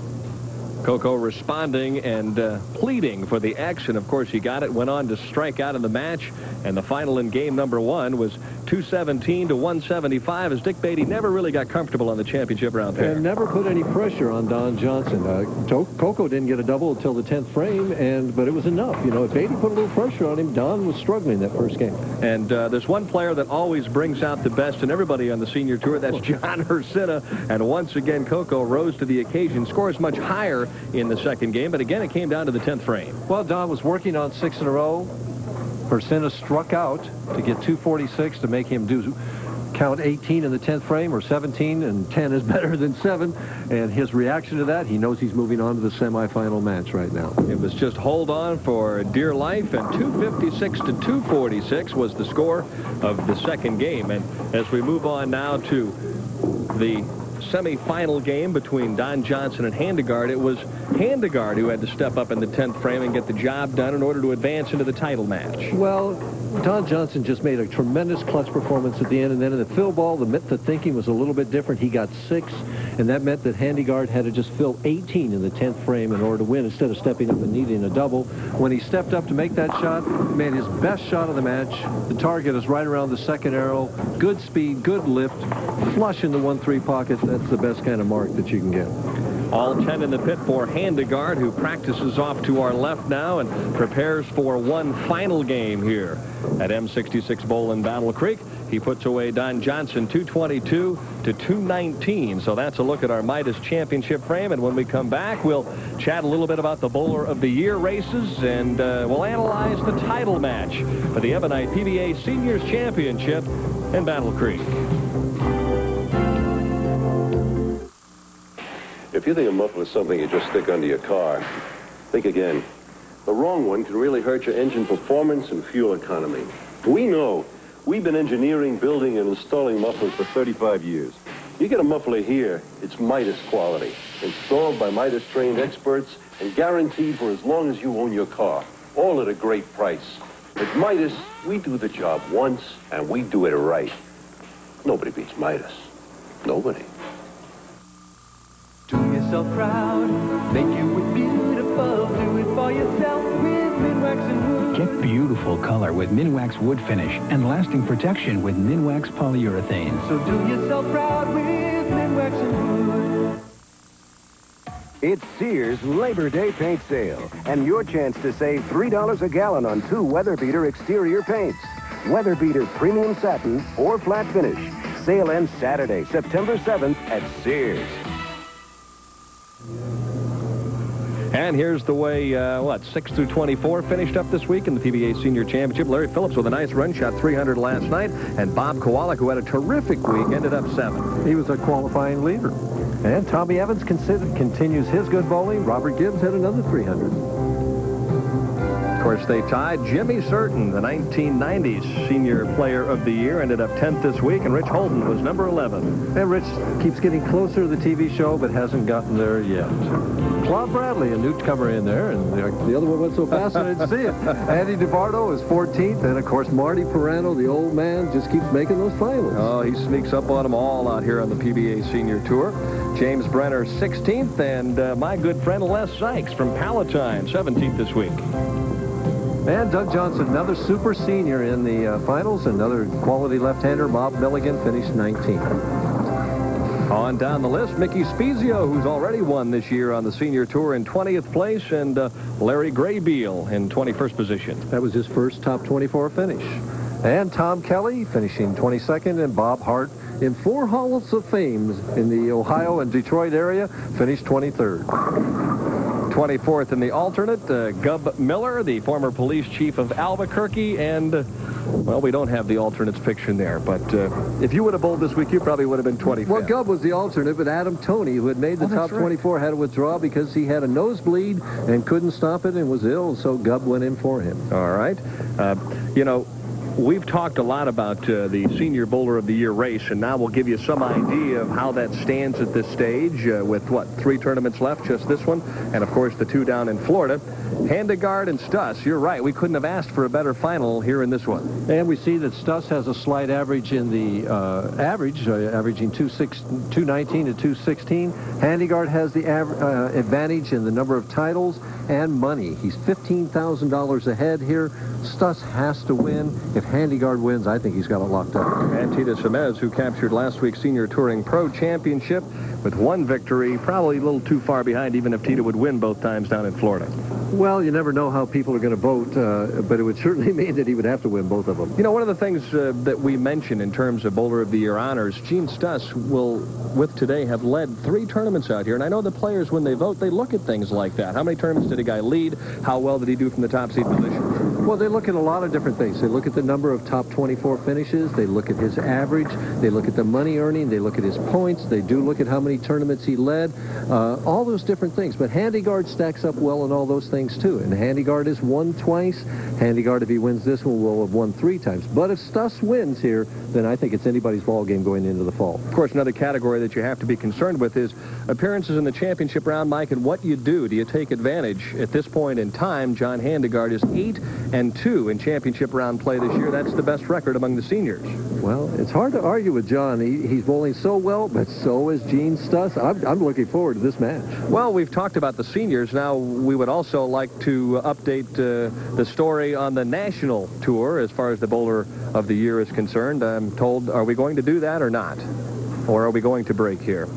Coco responding and pleading for the action. Of course, he got it, went on to strike out in the match, and the final in game number 1 was 217 to 175 as Dick Beattie never really got comfortable on the championship round there. And never put any pressure on Don Johnson. Coco didn't get a double until the 10th frame, but it was enough. You know, if Beattie put a little pressure on him, Don was struggling that first game. And there's one player that always brings out the best in everybody on the Senior Tour. That's John Hriscina. And once again, Coco rose to the occasion, scores much higher in the second game, but again, it came down to the 10th frame. Well, Don was working on 6 in a row. Hriscina struck out to get 246 to make him do count 18 in the 10th frame, or 17, and 10 is better than 7. And his reaction to that, he knows he's moving on to the semifinal match right now. It was just hold on for dear life, and 256 to 246 was the score of the second game. And as we move on now to the semifinal game between Don Johnson and Handegard, it was Handegard who had to step up in the 10th frame and get the job done in order to advance into the title match. Well, Don Johnson just made a tremendous clutch performance at the end, and then in the fill ball, the thinking was a little bit different. He got 6, and that meant that Handegard had to just fill 18 in the 10th frame in order to win, instead of stepping up and needing a double. When he stepped up to make that shot, made his best shot of the match. The target is right around the second arrow. Good speed, good lift, flush in the 1-3 pocket. That's the best kind of mark that you can get. All 10 in the pit for Handegard, who practices off to our left now and prepares for one final game here at M66 Bowl in Battle Creek. He puts away Don Johnson 222 to 219. So that's a look at our Midas Championship frame. And when we come back, we'll chat a little bit about the Bowler of the Year races, and we'll analyze the title match for the Ebonite PBA Senior Championship in Battle Creek. If you think a muffler is something you just stick under your car, think again. The wrong one can really hurt your engine performance and fuel economy. We know. We've been engineering, building, and installing mufflers for 35 years. You get a muffler here, it's Midas quality. Installed by Midas-trained experts and guaranteed for as long as you own your car. All at a great price. At Midas, we do the job once, and we do it right. Nobody beats Midas. Nobody. Do yourself proud, make you look beautiful, do it for yourself with Minwax and Wood. Get beautiful color with Minwax Wood Finish and lasting protection with Minwax Polyurethane. So do yourself proud with Minwax and Wood. It's Sears Labor Day paint sale, and your chance to save $3 a gallon on 2 Weatherbeater exterior paints. Weatherbeater Premium Satin or Flat Finish. Sale ends Saturday, September 7th at Sears. And here's the way, 6 through 24 finished up this week in the PBA Senior Championship. Larry Phillips with a nice run, shot 300 last night. And Bob Kowalik, who had a terrific week, ended up 7th. He was a qualifying leader. And Tommy Evans continues his good bowling. Robert Gibbs had another 300. Of course, they tied. Jimmy Certain, the 1990s Senior Player of the Year, ended up 10th this week, and Rich Holden was number 11. And Rich keeps getting closer to the TV show, but hasn't gotten there yet. Claude Bradley, a newcomer in there, and the other one went so fast I didn't see it. Andy DeBardo is 14th, and of course Marty Perano, the old man, just keeps making those finals. Oh, he sneaks up on them all out here on the PBA Senior Tour. James Brenner, 16th, and my good friend Les Sykes from Palatine, 17th this week. And Doug Johnson, another super senior in the finals, another quality left-hander. Bob Milligan finished 19th. On down the list, Mickey Spezio, who's already won this year on the Senior Tour, in 20th place, and Larry Graybeal in 21st position. That was his first top 24 finish. And Tom Kelly finishing 22nd, and Bob Hart in 4 Halls of Fame in the Ohio and Detroit area finished 23rd. 24th in the alternate, Gub Miller, the former police chief of Albuquerque, and, well, we don't have the alternates picture there, but if you would have bowled this week, you probably would have been 25th. Well, Gub was the alternate, but Adam Toney, who had made the top 24, had to withdraw because he had a nosebleed and couldn't stop it and was ill, so Gub went in for him. All right. You know, we've talked a lot about the Senior Bowler of the Year race, and now we'll give you some idea of how that stands at this stage with, 3 tournaments left, just this one, and, of course, the 2 down in Florida. Handegard and Stus, you're right. We couldn't have asked for a better final here in this one. And we see that Stus has a slight average in the averaging 219 to 216. Handegard has the advantage in the number of titles and money. He's $15,000 ahead here. Stus has to win. If Handegard wins, I think he's got it locked up. And Tita Semez, who captured last week's Senior Touring Pro Championship with 1 victory, probably a little too far behind even if Tita would win both times down in Florida. Well, you never know how people are going to vote, but it would certainly mean that he would have to win both of them. You know, one of the things that we mentioned in terms of Bowler of the Year honors, Gen Stus will, with today, have led 3 tournaments out here. And I know the players, when they vote, they look at things like that. How many tournaments did a guy lead? How well did he do from the top seed position? Well, they look at a lot of different things. They look at the number of top 24 finishes. They look at his average. They look at the money earning. They look at his points. They do look at how many tournaments he led. All those different things. But Handegard stacks up well in all those things, too. And Handegard has won twice. Handegard, if he wins this one, will have won 3 times. But if Stus wins here, then I think it's anybody's ball game going into the fall. Of course, another category that you have to be concerned with is appearances in the championship round, Mike, and what you do. Do you take advantage? At this point in time, John Handegard is 8-2 in championship round play this year. That's the best record among the seniors. Well, it's hard to argue with John. He's bowling so well, but so is Gen Stus. I'm looking forward to this match. Well, we've talked about the seniors. Now, we would also like to update the story on the national tour as far as the bowler of the year is concerned. I'm told, are we going to do that or not? Or are we going to break here?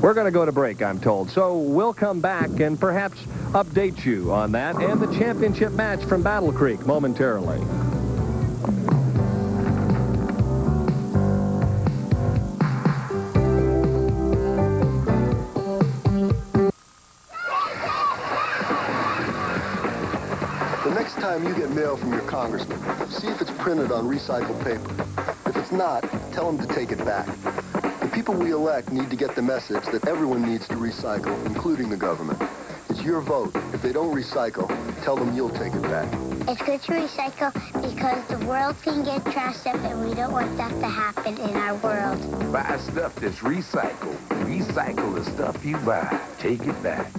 We're going to go to break, I'm told. So we'll come back and perhaps update you on that and the championship match from Battle Creek momentarily. The next time you get mail from your congressman, see if it's printed on recycled paper. If it's not, tell him to take it back. The people we elect need to get the message that everyone needs to recycle, including the government. It's your vote. If they don't recycle, tell them you'll take it back. It's good to recycle because the world can get trashed up and we don't want that to happen in our world. Buy stuff that's recycled. Recycle the stuff you buy. Take it back.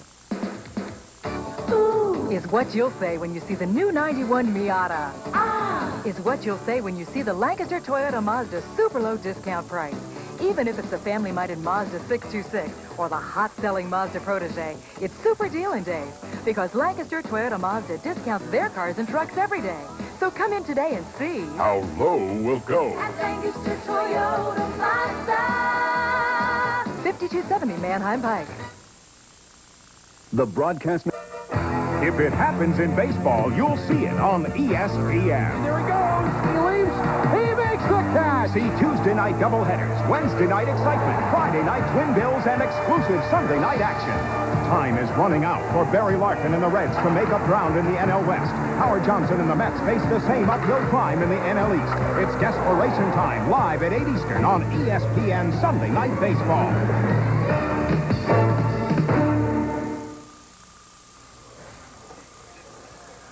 Ooh, is what you'll say when you see the new 91 Miata. Ah! Is what you'll say when you see the Lancaster Toyota Mazda super low discount price. Even if it's the family-minded Mazda 626 or the hot-selling Mazda Protege, it's super dealing days because Lancaster Toyota Mazda discounts their cars and trucks every day. So come in today and see how low we'll go. At Lancaster Toyota Mazda. 5270 Manheim Pike. The broadcast... If it happens in baseball, you'll see it on ESPN. There he goes. He leaps. He makes the catch. See Tuesday night doubleheaders, Wednesday night excitement, Friday night twin bills, and exclusive Sunday night action. Time is running out for Barry Larkin and the Reds to make up ground in the NL West. Howard Johnson and the Mets face the same uphill climb in the NL East. It's Desperation Time, live at 8 Eastern on ESPN Sunday Night Baseball.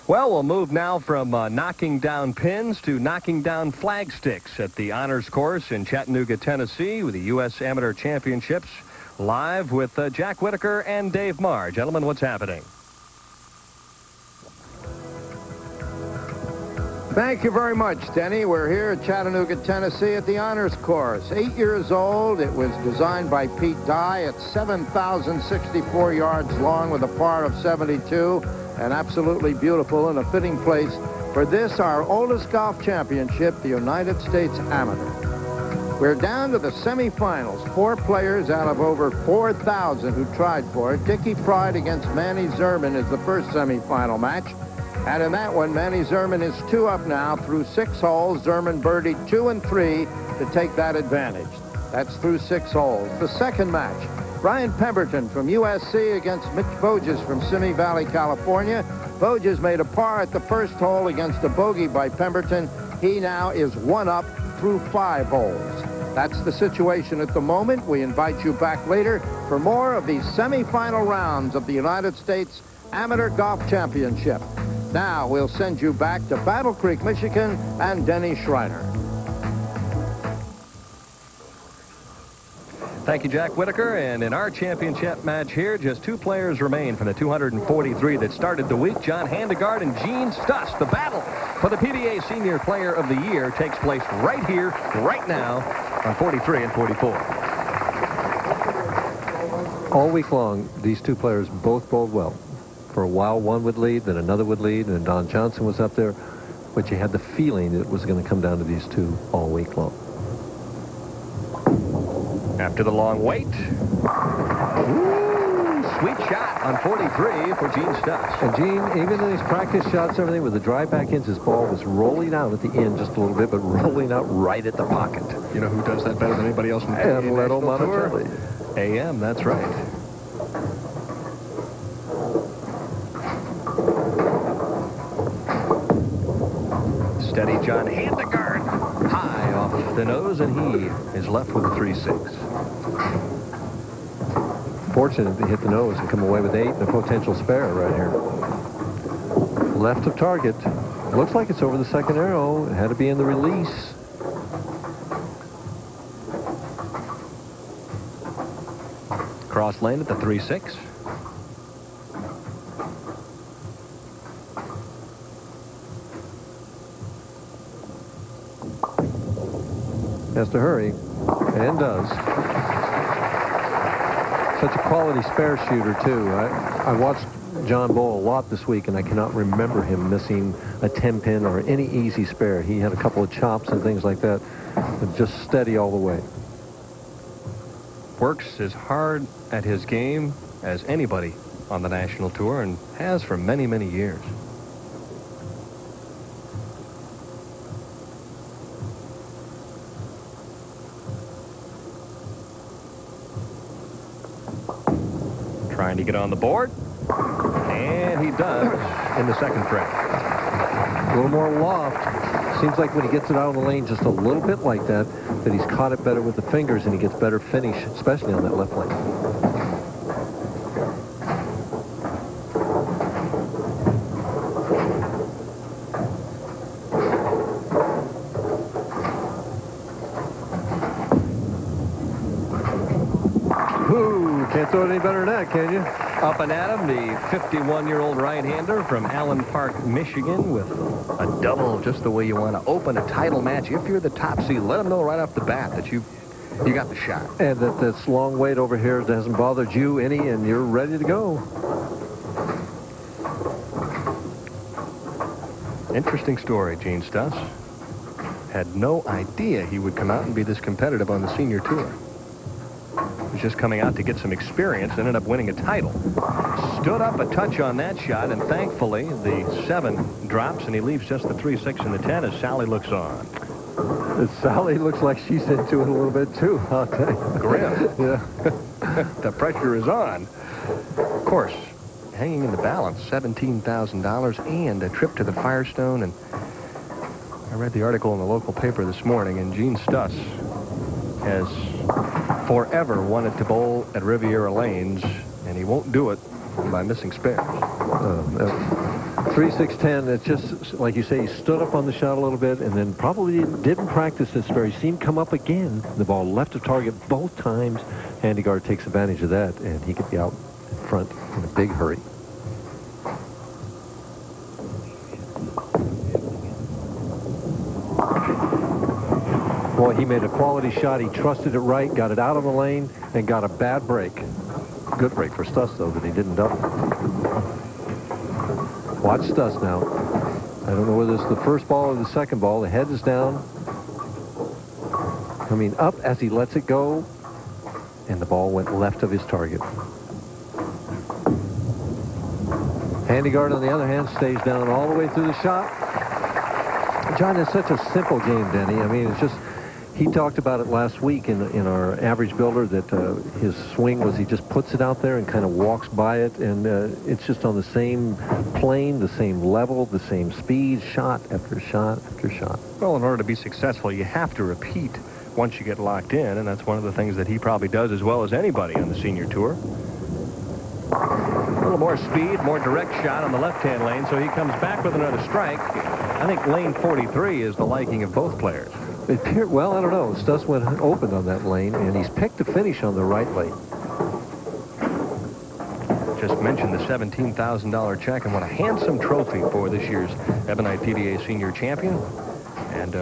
Well, we'll move now from knocking down pins to knocking down flag sticks at the honors course in Chattanooga, Tennessee, with the U.S. Amateur Championships, live with Jack Whitaker and Dave Marr. Gentlemen, what's happening? Thank you very much, Denny. We're here at Chattanooga, Tennessee at the honors course. 8 years old. It was designed by Pete Dye. It's 7,064 yards long with a par of 72. And absolutely beautiful and a fitting place for this, our oldest golf championship, the United States Amateur. We're down to the semifinals. 4 players out of over 4,000 who tried for it. Dickie Pride against Manny Zerman is the first semifinal match. And in that one, Manny Zerman is 2 up now through 6 holes. Zerman birdied 2 and 3 to take that advantage. That's through 6 holes. The second match, Brian Pemberton from USC against Mitch Boges from Simi Valley, California. Boges made a par at the first hole against a bogey by Pemberton. He now is 1 up through 5 holes. That's the situation at the moment. We invite you back later for more of these semifinal rounds of the United States Amateur Golf Championship. Now we'll send you back to Battle Creek, Michigan, and Denny Schreiner. Thank you, Jack Whitaker. And in our championship match here, just 2 players remain from the 243 that started the week. John Handegard and Gen Stus. The battle for the PBA Senior Player of the Year takes place right here, right now, on 43 and 44. All week long, these 2 players both bowled well. For a while, one would lead, then another would lead, and Don Johnson was up there. But you had the feeling that it was going to come down to these 2 all week long. After the long wait. Ooh, sweet shot on 43 for Gen Stus. And Gene, even in his practice shots, everything with the drive back ends, his ball was rolling out at the end just a little bit, but rolling out right at the pocket. You know who does that better than anybody else in the Leto National Tour? Monticelli. AM, that's right. steady John Handegard high off the nose, and he is left with a 3-6. Fortunate to hit the nose and come away with 8 and a potential spare right here. Left of target. Looks like it's over the second arrow. It had to be in the release. Cross lane at the 3-6. Has to hurry, and does. Such a quality spare shooter, too. I watched John bowl a lot this week, and I cannot remember him missing a 10-pin or any easy spare. He had a couple of chops and things like that, but just steady all the way. Works as hard at his game as anybody on the national tour, and has for many, many years. Trying to get on the board, and he does in the second frame. A little more loft. Seems like when he gets it out of the lane just a little bit like that, that he's caught it better with the fingers and he gets better finish, especially on that left lane. Can't throw it any better than that, can you? Up and at him, the 51-year-old right-hander from Allen Park, Michigan, with a double just the way you want to open a title match. If you're the top seed, let them know right off the bat that you got the shot. And that this long wait over here hasn't bothered you any, and you're ready to go. Interesting story, Gen Stus. Had no idea he would come out and be this competitive on the senior tour. Was just coming out to get some experience, ended up winning a title. Stood up a touch on that shot, and thankfully the 7 drops, and he leaves just the 3-6 and the 10 as Sally looks on. Sally looks like she's into it a little bit too, I'll tell you. Grim. Yeah. The pressure is on. Of course, hanging in the balance, $17,000 and a trip to the Firestone. And I read the article in the local paper this morning, and Gen Stus has forever wanted to bowl at Riviera Lanes, and he won't do it by missing spares. 3-6-10, it's just, like you say, he stood up on the shot a little bit and then probably didn't practice this spare. He seen come up again. The ball left of target both times. Handegard takes advantage of that, and he could be out in front in a big hurry. Boy, he made a quality shot. He trusted it right, got it out of the lane, and got a bad break. Good break for Stus, though, that he didn't double. Watch Stus now. I don't know whether it's the first ball or the second ball. The head is down. Coming up as he lets it go, and the ball went left of his target. Handegard, on the other hand, stays down all the way through the shot. John, is such a simple game, Denny. I mean, it's just... He talked about it last week in our average builder, that his swing was he just puts it out there and kind of walks by it, and it's just on the same plane, the same level, the same speed, shot after shot after shot. Well, in order to be successful, you have to repeat once you get locked in, and that's one of the things that he probably does as well as anybody on the senior tour. A little more speed, more direct shot on the left-hand lane, so he comes back with another strike. I think lane 43 is the liking of both players. Well, I don't know. Stus went open on that lane, and he's picked a finish on the right lane. Just mentioned the $17,000 check, and what a handsome trophy for this year's Ebonite PBA Senior Champion. And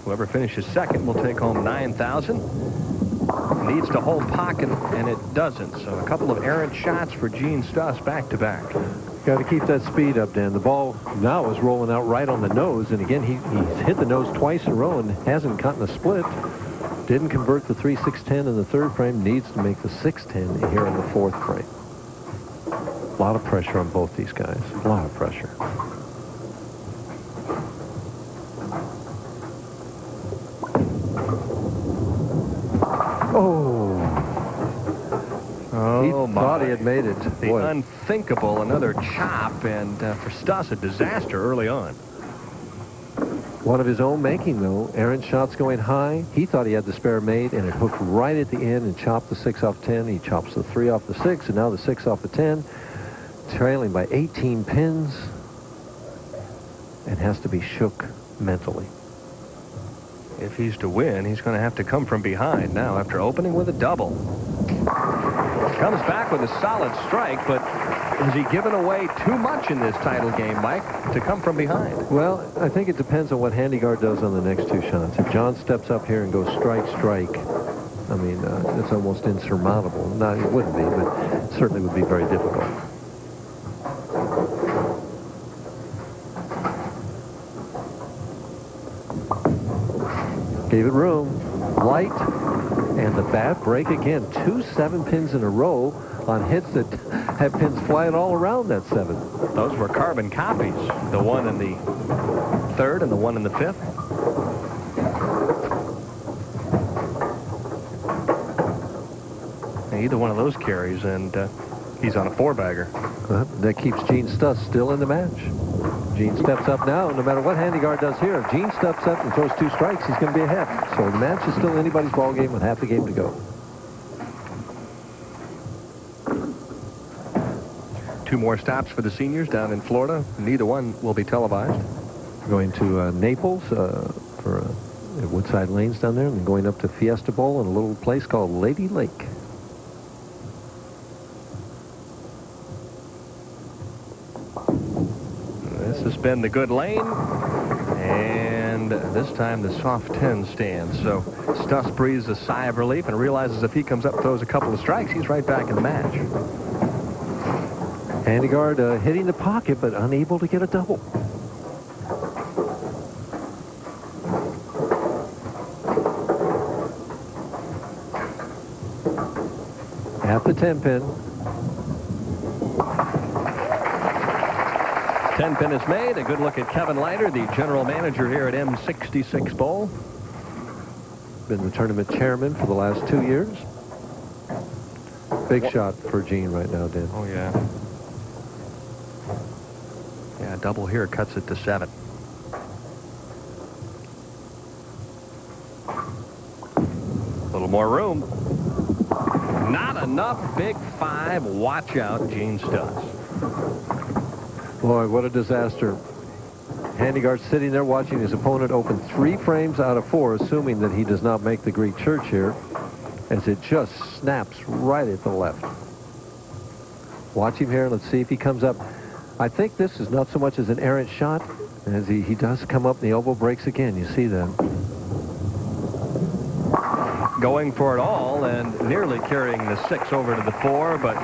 whoever finishes second will take home $9,000. Needs to hold pocket, and it doesn't. So a couple of errant shots for Gen Stus back-to-back. Got to keep that speed up, Dan. The ball now is rolling out right on the nose, and again, he's hit the nose twice in a row and hasn't gotten a split. Didn't convert the 3-6-10 in the third frame. Needs to make the 6-10 here in the fourth frame. A lot of pressure on both these guys. A lot of pressure. He thought he had made it. The unthinkable, another chop, and for Stus, a disaster early on. One of his own making, though. Errant shots going high. He thought he had the spare made, and it hooked right at the end and chopped the 6 off 10. He chops the 3 off the 6, and now the 6 off the 10. Trailing by 18 pins. And has to be shook mentally. If he's to win, he's going to have to come from behind now after opening with a double. Comes back with a solid strike, but has he given away too much in this title game, Mike, to come from behind? Well, I think it depends on what Handegard does on the next 2 shots. If John steps up here and goes strike, strike, I mean, it's almost insurmountable. No, it wouldn't be, but it certainly would be very difficult. Gave it room. Light. And the bat break again. 2 7-pins in a row on hits that have pins flying all around that 7. Those were carbon copies. The one in the 3rd and the one in the 5th. Either one of those carries, and he's on a 4-bagger. That keeps Gen Stus still in the match. Gene steps up now. No matter what Handegard does here, if Gene steps up and throws 2 strikes, he's going to be ahead. So the match is still anybody's ball game with half the game to go. 2 more stops for the seniors down in Florida. Neither one will be televised. Going to Naples for Woodside Lanes down there, and then going up to Fiesta Bowl in a little place called Lady Lake. This has been the good lane, and this time the soft 10 stands. So Stus breathes a sigh of relief and realizes if he comes up and throws a couple of strikes, he's right back in the match. Handegard hitting the pocket, but unable to get a double. At the 10-pin. 10-pin is made. A good look at Kevin Leiter, the general manager here at M66 Bowl. Been the tournament chairman for the last 2 years. Big shot for Gene right now, Dan. Oh, yeah. Yeah, double here cuts it to 7. A little more room. Not enough. Big 5. Watch out, Gen Stus. Boy, what a disaster. Handegard sitting there watching his opponent open 3 frames out of 4, assuming that he does not make the Greek church here, as it just snaps right at the left. Watch him here. Let's see if he comes up. I think this is not so much as an errant shot, as he does come up and the elbow breaks again. You see that. Going for it all and nearly carrying the 6 over to the 4, but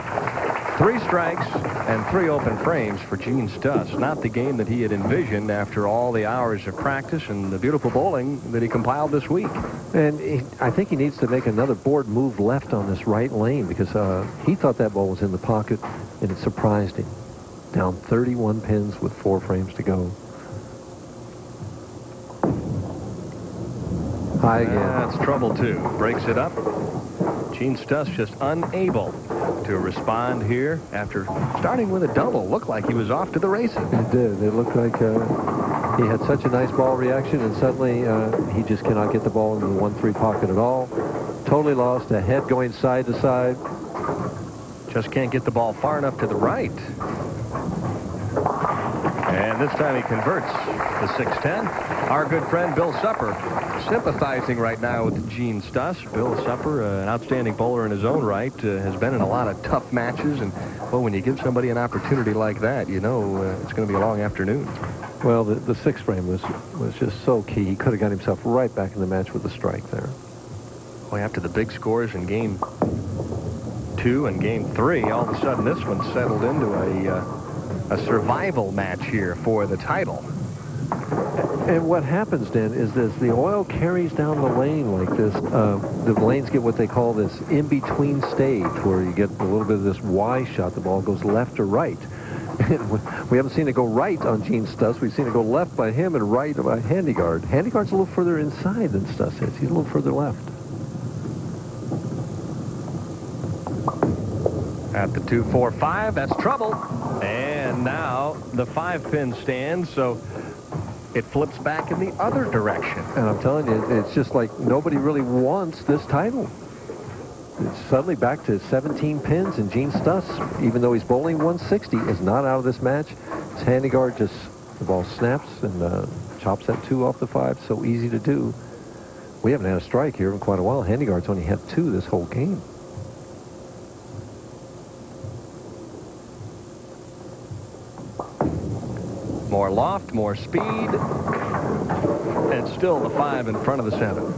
3 strikes and 3 open frames for Gen Stus. Not the game that he had envisioned after all the hours of practice and the beautiful bowling that he compiled this week. And I think he needs to make another board move left on this right lane, because he thought that ball was in the pocket, and it surprised him. Down 31 pins with 4 frames to go. High again. That's trouble, too. Breaks it up. Gen Stus just unable to respond here after starting with a double. Looked like he was off to the races. It did. It looked like he had such a nice ball reaction, and suddenly he just cannot get the ball into the 1-3 pocket at all. Totally lost. A head going side to side. Just can't get the ball far enough to the right. And this time he converts the 6-10. Our good friend Bill Supper sympathizing right now with Gen Stus. Bill Supper, an outstanding bowler in his own right, has been in a lot of tough matches. And, well, when you give somebody an opportunity like that, you know it's going to be a long afternoon. Well, the 6th frame was just so key. He could have got himself right back in the match with a strike there. Well, after the big scores in Game 2 and Game 3, all of a sudden this one settled into a survival match here for the title. And what happens, then, is as the oil carries down the lane like this, the lanes get what they call this in-between stage, where you get a little bit of this Y shot. The ball goes left or right. We haven't seen it go right on Gen Stus. We've seen it go left by him and right by Handegard. Handegard's a little further inside than Stus is. He's a little further left. At the 2-4-5, that's trouble. And now the 5-pin stands. So it flips back in the other direction. And I'm telling you, it's just like nobody really wants this title. It's suddenly back to 17 pins, and Gen Stus, even though he's bowling 160, is not out of this match. Handegard just, the ball snaps and chops that 2 off the 5. So easy to do. We haven't had a strike here in quite a while. Handegard's only had 2 this whole game. More loft, more speed, and still the 5 in front of the 7.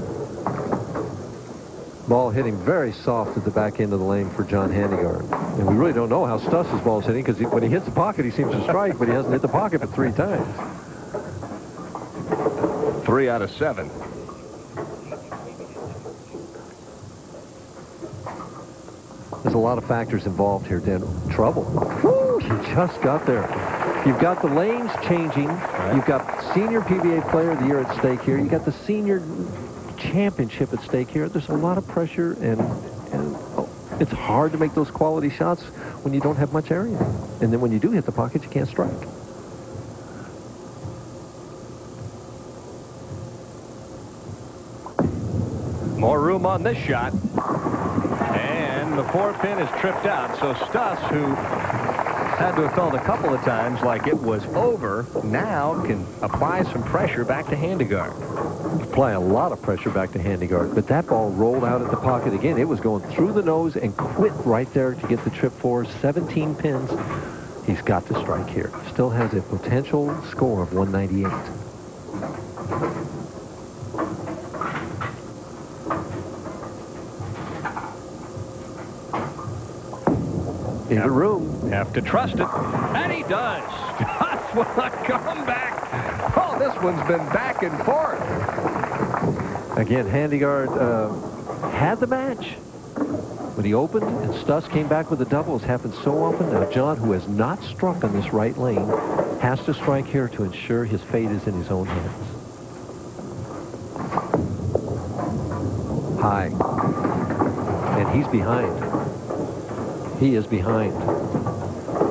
Ball hitting very soft at the back end of the lane for John Handegard. And we really don't know how Stus's ball is hitting, because when he hits the pocket, he seems to strike, but he hasn't hit the pocket but 3 times. 3 out of 7. There's a lot of factors involved here, Dan. Trouble. Woo, you just got there. You've got the lanes changing. Right. You've got Senior PBA Player of the Year at stake here. You've got the Senior Championship at stake here. There's a lot of pressure, and it's hard to make those quality shots when you don't have much area. And then when you do hit the pocket, you can't strike. More room on this shot. And the 4 pin is tripped out. So Stus, who had to have felt a couple of times like it was over, now can apply some pressure back to Handegard. Apply a lot of pressure back to Handegard, but that ball rolled out at the pocket again. It was going through the nose and quit right there to get the trip for 17 pins. He's got to strike here. Still has a potential score of 198. In the room. Have to trust it. And he does. Just with a comeback. Oh, this one's been back and forth. Again, Handegard had the match when he opened, and Stus came back with a double. It's happened so often. Now, John, who has not struck on this right lane, has to strike here to ensure his fate is in his own hands. High. And he's behind. He is behind.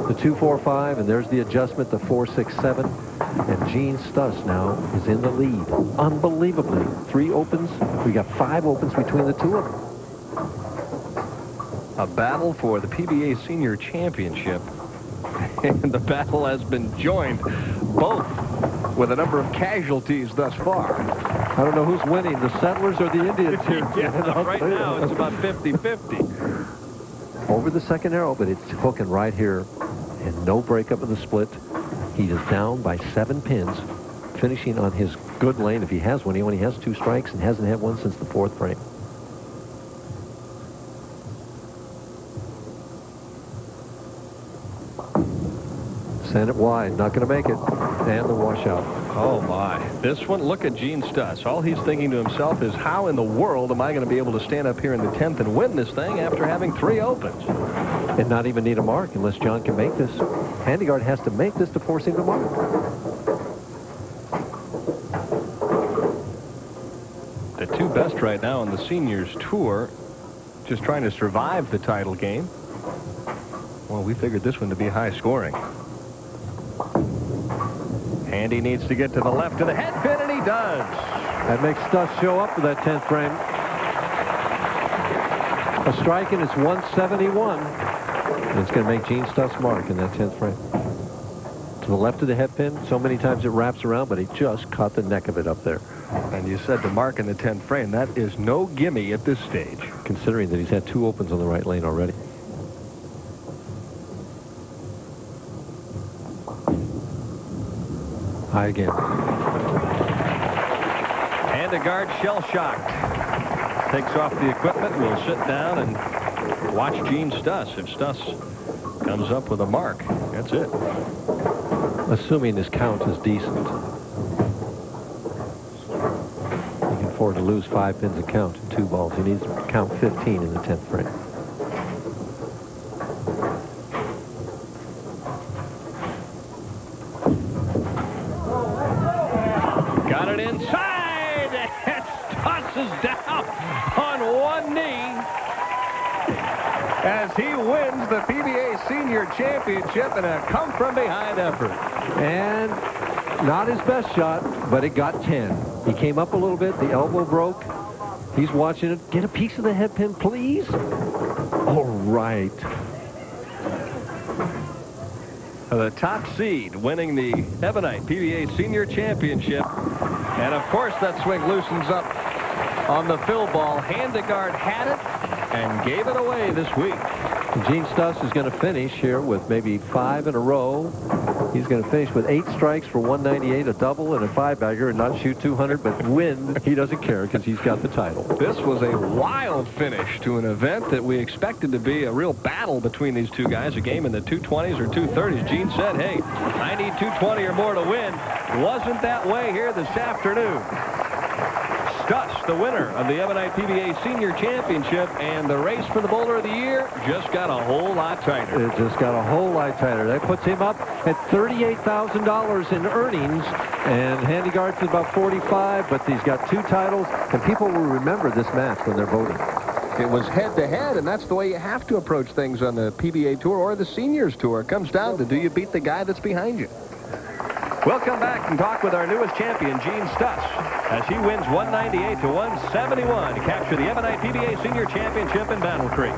The 2-4-5, and there's the adjustment, the 4-6-7. And Gen Stus now is in the lead. Unbelievably. 3 opens. We got 5 opens between the 2 of them. A battle for the PBA Senior Championship. And the battle has been joined, both with a number of casualties thus far. I don't know who's winning, the Settlers or the Indians here. Yeah, right now it's about 50-50. Over the second arrow, but it's hooking right here. And no breakup of the split. He is down by 7 pins, finishing on his good lane if he has one. He only has 2 strikes and hasn't had one since the 4th frame. Send it wide, not going to make it. And the washout. Oh my. This one, look at Gen Stus. All he's thinking to himself is, how in the world am I going to be able to stand up here in the 10th and win this thing after having 3 opens? And not even need a mark unless John can make this. Handegard has to make this to force him to mark. The 2 best right now on the Seniors Tour, just trying to survive the title game. Well, we figured this one to be high scoring. Handy needs to get to the left of the head pin, and he does. That makes Stus show up for that 10th frame. A strike, and it's 171. And it's going to make Gen Stus mark in that 10th frame. To the left of the head pin. So many times it wraps around, but he just caught the neck of it up there. And you said to mark in the 10th frame. That is no gimme at this stage. Considering that he's had 2 opens on the right lane already. High again. Handegard shell-shocked. Takes off the equipment. Will sit down and watch Gen Stus. If Stus comes up with a mark, that's it. Assuming his count is decent. He can afford to lose 5 pins a count in 2 balls. He needs to count 15 in the 10th frame. Got it inside, and Stus is down on one knee as he wins the PBA Senior Championship in a come-from-behind effort. And Not his best shot, but it got 10. He came up a little bit. The elbow broke. He's watching it. Get a piece of the headpin, please. All right. The top seed winning the Ebonite PBA Senior Championship. And, of course, that swing loosens up on the fill ball. Handegard had it and gave it away this week. Gen Stus is going to finish here with maybe 5 in a row. He's going to finish with 8 strikes for 198, a double, and a 5-bagger, and not shoot 200, but win. He doesn't care because he's got the title. This was a wild finish to an event that we expected to be a real battle between these two guys, a game in the 220s or 230s. Gene said, hey, I need 220 or more to win. Wasn't that way here this afternoon. Stus, the winner of the Ebonite PBA Senior Championship, and the race for the Bowler of the Year just got a whole lot tighter. It just got a whole lot tighter. That puts him up at $38,000 in earnings, and Handegard's at about 45, but he's got 2 titles, and people will remember this match when they're voting. It was head-to-head, and that's the way you have to approach things on the PBA Tour or the Seniors Tour. It comes down to, do you beat the guy that's behind you? We'll come back and talk with our newest champion, Gen Stus, as he wins 198 to 171 to capture the Ebonite PBA Senior Championship in Battle Creek.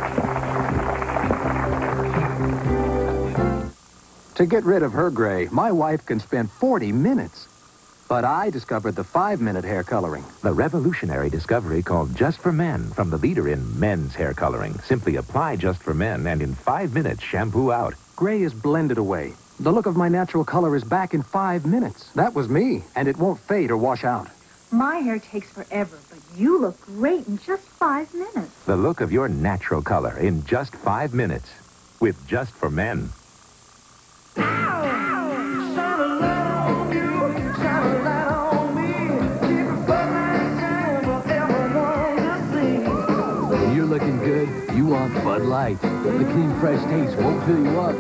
To get rid of her gray, my wife can spend 40 minutes. But I discovered the 5-minute hair coloring. The revolutionary discovery called Just for Men from the leader in men's hair coloring. Simply apply Just for Men and in 5 minutes shampoo out. Gray is blended away. The look of my natural color is back in 5 minutes. That was me, and it won't fade or wash out. My hair takes forever, but you look great in just 5 minutes. The look of your natural color in just 5 minutes with Just for Men. When you're looking good, you want Bud Light. The clean, fresh taste won't fill you up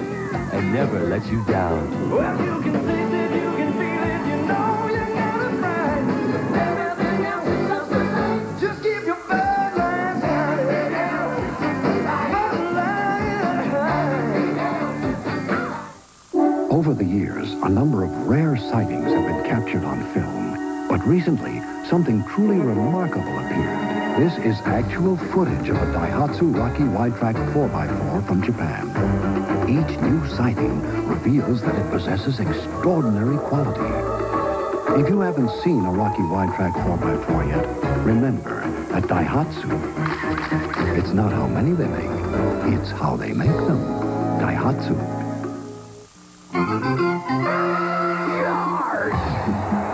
and never let you down. Well, you can taste it, you can feel it, you know you got it right. Everything else is substitute. Just keep your Bud Light high. Over the years, a number of rare sightings have been captured on film. But recently, something truly remarkable appeared. This is actual footage of a Daihatsu Rocky Wide-Track 4x4 from Japan. Each new sighting reveals that it possesses extraordinary quality. If you haven't seen a Rocky Wide-Track 4x4 yet, remember that Daihatsu, it's not how many they make, it's how they make them. Daihatsu.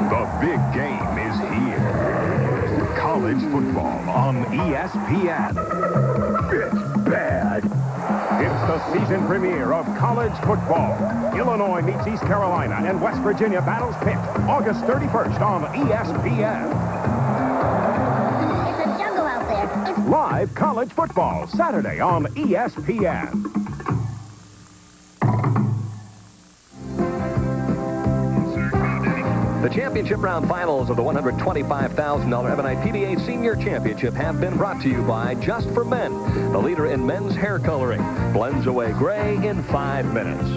The big game is here. College football on ESPN. It's bad. It's the season premiere of college football. Illinois meets East Carolina and West Virginia battles Pitt. August 31st on ESPN. It's a jungle out there. It's Live college football, Saturday on ESPN. The championship round finals of the $125,000 Ebonite PBA Senior Championship have been brought to you by Just for Men, the leader in men's hair coloring. Blends away gray in 5 minutes.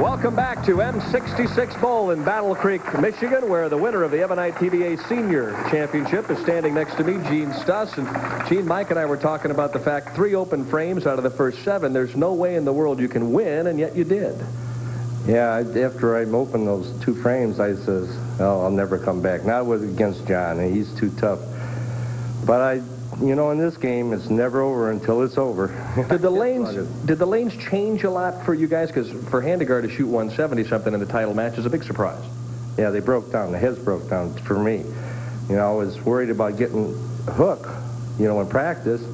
Welcome back to M66 Bowl in Battle Creek, Michigan, where the winner of the Ebonite PBA Senior Championship is standing next to me, Gen Stus. And Gene, Mike, and I were talking about the fact 3 open frames out of the first 7. There's no way in the world you can win, and yet you did. Yeah, after I opened those 2 frames, I says, oh, I'll never come back. Not with against John. He's too tough. But you know, in this game, it's never over until it's over. Did the lanes change a lot for you guys? Because for Handegard to shoot 170-something in the title match is a big surprise. Yeah, they broke down. The heads broke down for me. You know, I was worried about getting a hook, you know, in practice.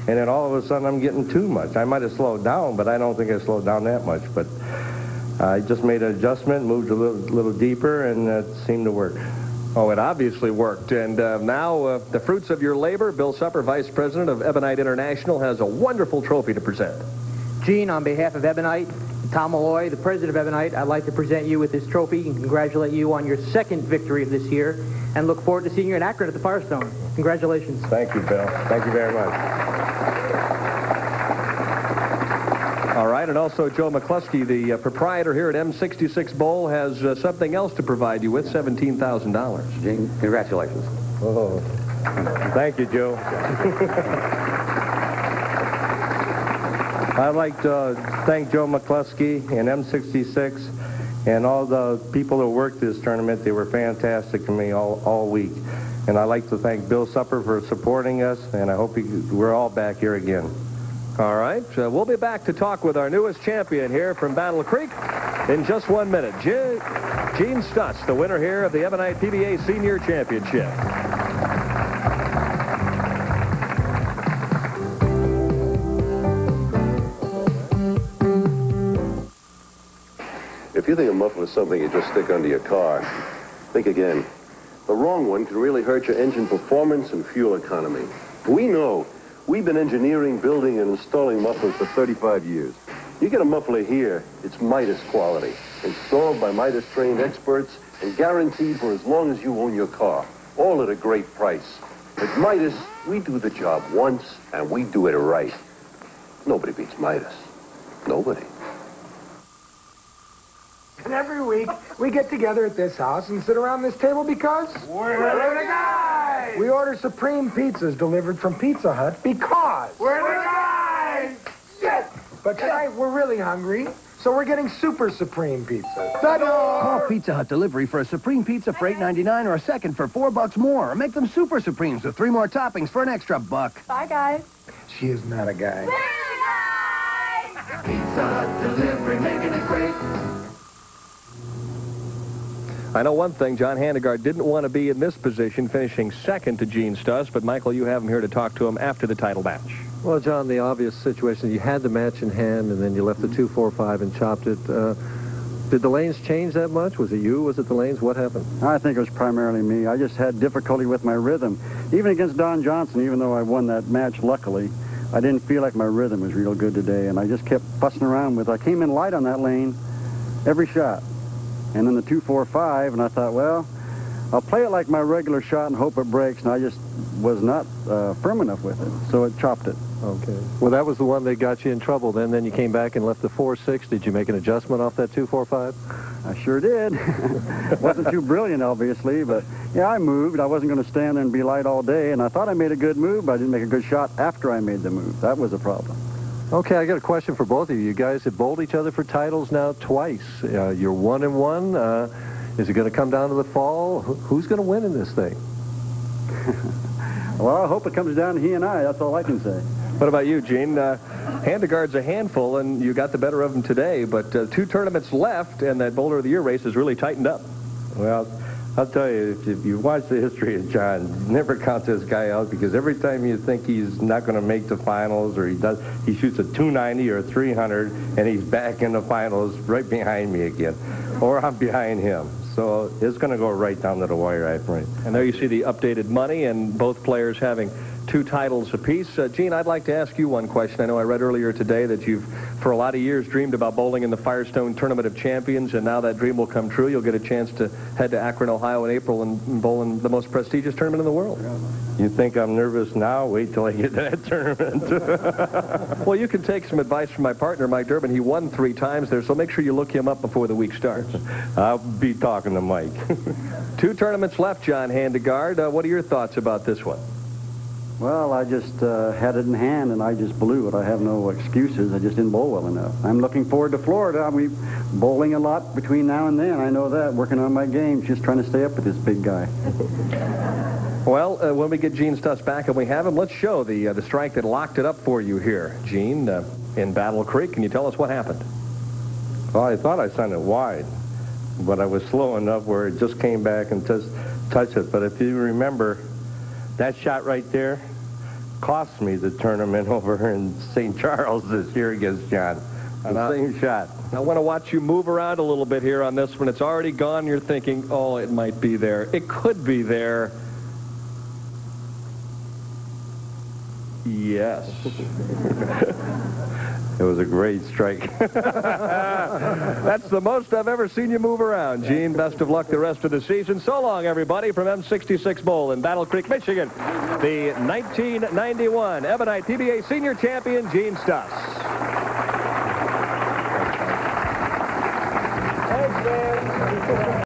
And then all of a sudden, I'm getting too much. I might have slowed down, but I don't think I slowed down that much. But I just made an adjustment, moved a little deeper, and it seemed to work. Oh, it obviously worked. And now the fruits of your labor, Bill Supper, Vice President of Ebonite International, has a wonderful trophy to present. Gene, on behalf of Ebonite, Tom Malloy, the President of Ebonite, I'd like to present you with this trophy and congratulate you on your 2nd victory of this year and look forward to seeing you in Akron at the Firestone. Congratulations. Thank you, Bill. Thank you very much. All right, and also Joe McCluskey, the proprietor here at M66 Bowl, has something else to provide you with, $17,000. Gene, congratulations. Oh, thank you, Joe. I'd like to thank Joe McCluskey and M66 and all the people that worked this tournament. They were fantastic to me all week. And I'd like to thank Bill Supper for supporting us, and I hope we're all back here again. All right, we'll be back to talk with our newest champion here from Battle Creek in just 1 minute. Gen Stus, the winner here of the Ebonite PBA Senior Championship. If you think a muffler is something you just stick under your car, think again. The wrong one can really hurt your engine performance and fuel economy. We know. We've been engineering, building, and installing mufflers for 35 years. You get a muffler here, it's Midas quality. Installed by Midas-trained experts and guaranteed for as long as you own your car. All at a great price. At Midas, we do the job once, and we do it right. Nobody beats Midas. Nobody. And every week, we get together at this house and sit around this table because... We're the guys! We order supreme pizzas delivered from Pizza Hut because... We're the guys! Yes! But tonight, we're really hungry, so we're getting super supreme pizza. Call Pizza Hut Delivery for a supreme pizza for $8.99 or a second for $4 more. Or make them super supremes with 3 more toppings for an extra $1. Bye, guys. She is not a guy. We're the guys! Pizza Hut Delivery, making it great. I know one thing, John Handegard didn't want to be in this position, finishing second to Gen Stus, but Michael, you have him here to talk to him after the title match. Well, John, the obvious situation, you had the match in hand, and then you left the 2-4-5 and chopped it. Did the lanes change that much? Was it you? Was it the lanes? What happened? I think it was primarily me. I just had difficulty with my rhythm. Even against Don Johnson, even though I won that match, luckily, I didn't feel like my rhythm was real good today, and I just kept fussing around with. I came in light on that lane every shot. And then the 2-4-5, and I thought, well, I'll play it like my regular shot and hope it breaks, and I just was not firm enough with it, so it chopped it. Okay. Well, that was the one that got you in trouble. Then you came back and left the 4-6. Did you make an adjustment off that 2-4-5? I sure did. Wasn't too brilliant, obviously, but yeah, I moved. I wasn't going to stand there and be light all day, and I thought I made a good move, but I didn't make a good shot after I made the move. That was the problem. Okay, I got a question for both of you. You guys have bowled each other for titles now twice. You're 1-1. Is it going to come down to the fall? Who's going to win in this thing? Well, I hope it comes down to he and I. That's all I can say. What about you, Gene? Handegard's a handful, and you got the better of him today, but 2 tournaments left, and that Bowler of the Year race has really tightened up. Well, I'll tell you, if you watch the history of John, never count this guy out, because every time you think he's not going to make the finals, or he shoots a 290 or a 300, and he's back in the finals right behind me again, or I'm behind him. So it's going to go right down to the wire, I think. And there you see the updated money, and both players having 2 titles apiece. Gene, I'd like to ask you one question. I know I read earlier today that you've, for a lot of years, dreamed about bowling in the Firestone Tournament of Champions, and now that dream will come true. You'll get a chance to head to Akron, Ohio in April and bowl in the most prestigious tournament in the world. You think I'm nervous now? Wait till I get to that tournament. Well, you can take some advice from my partner, Mike Durbin. He won 3 times there, so make sure you look him up before the week starts. I'll be talking to Mike. 2 tournaments left, John Handegard. What are your thoughts about this one? Well, I just had it in hand, and I just blew it. I have no excuses. I just didn't bowl well enough. I'm looking forward to Florida. I'll be bowling a lot between now and then. I know that. Working on my game, just trying to stay up with this big guy. Well, when we get Gen Stus back and we have him, let's show the strike that locked it up for you here, Gene, in Battle Creek. Can you tell us what happened? Well, I thought I sent it wide, but I was slow enough where it just came back and just touched it. But if you remember, that shot right there cost me the tournament over in St. Charles this year against John. The same shot. I want to watch you move around a little bit here on this one. It's already gone. You're thinking, oh, it might be there. It could be there. Yes. It was a great strike. That's the most I've ever seen you move around, Gene. Best of luck the rest of the season. So long, everybody, from M66 Bowl in Battle Creek, Michigan. The 1991 Ebonite PBA Senior Champion, Gen Stus.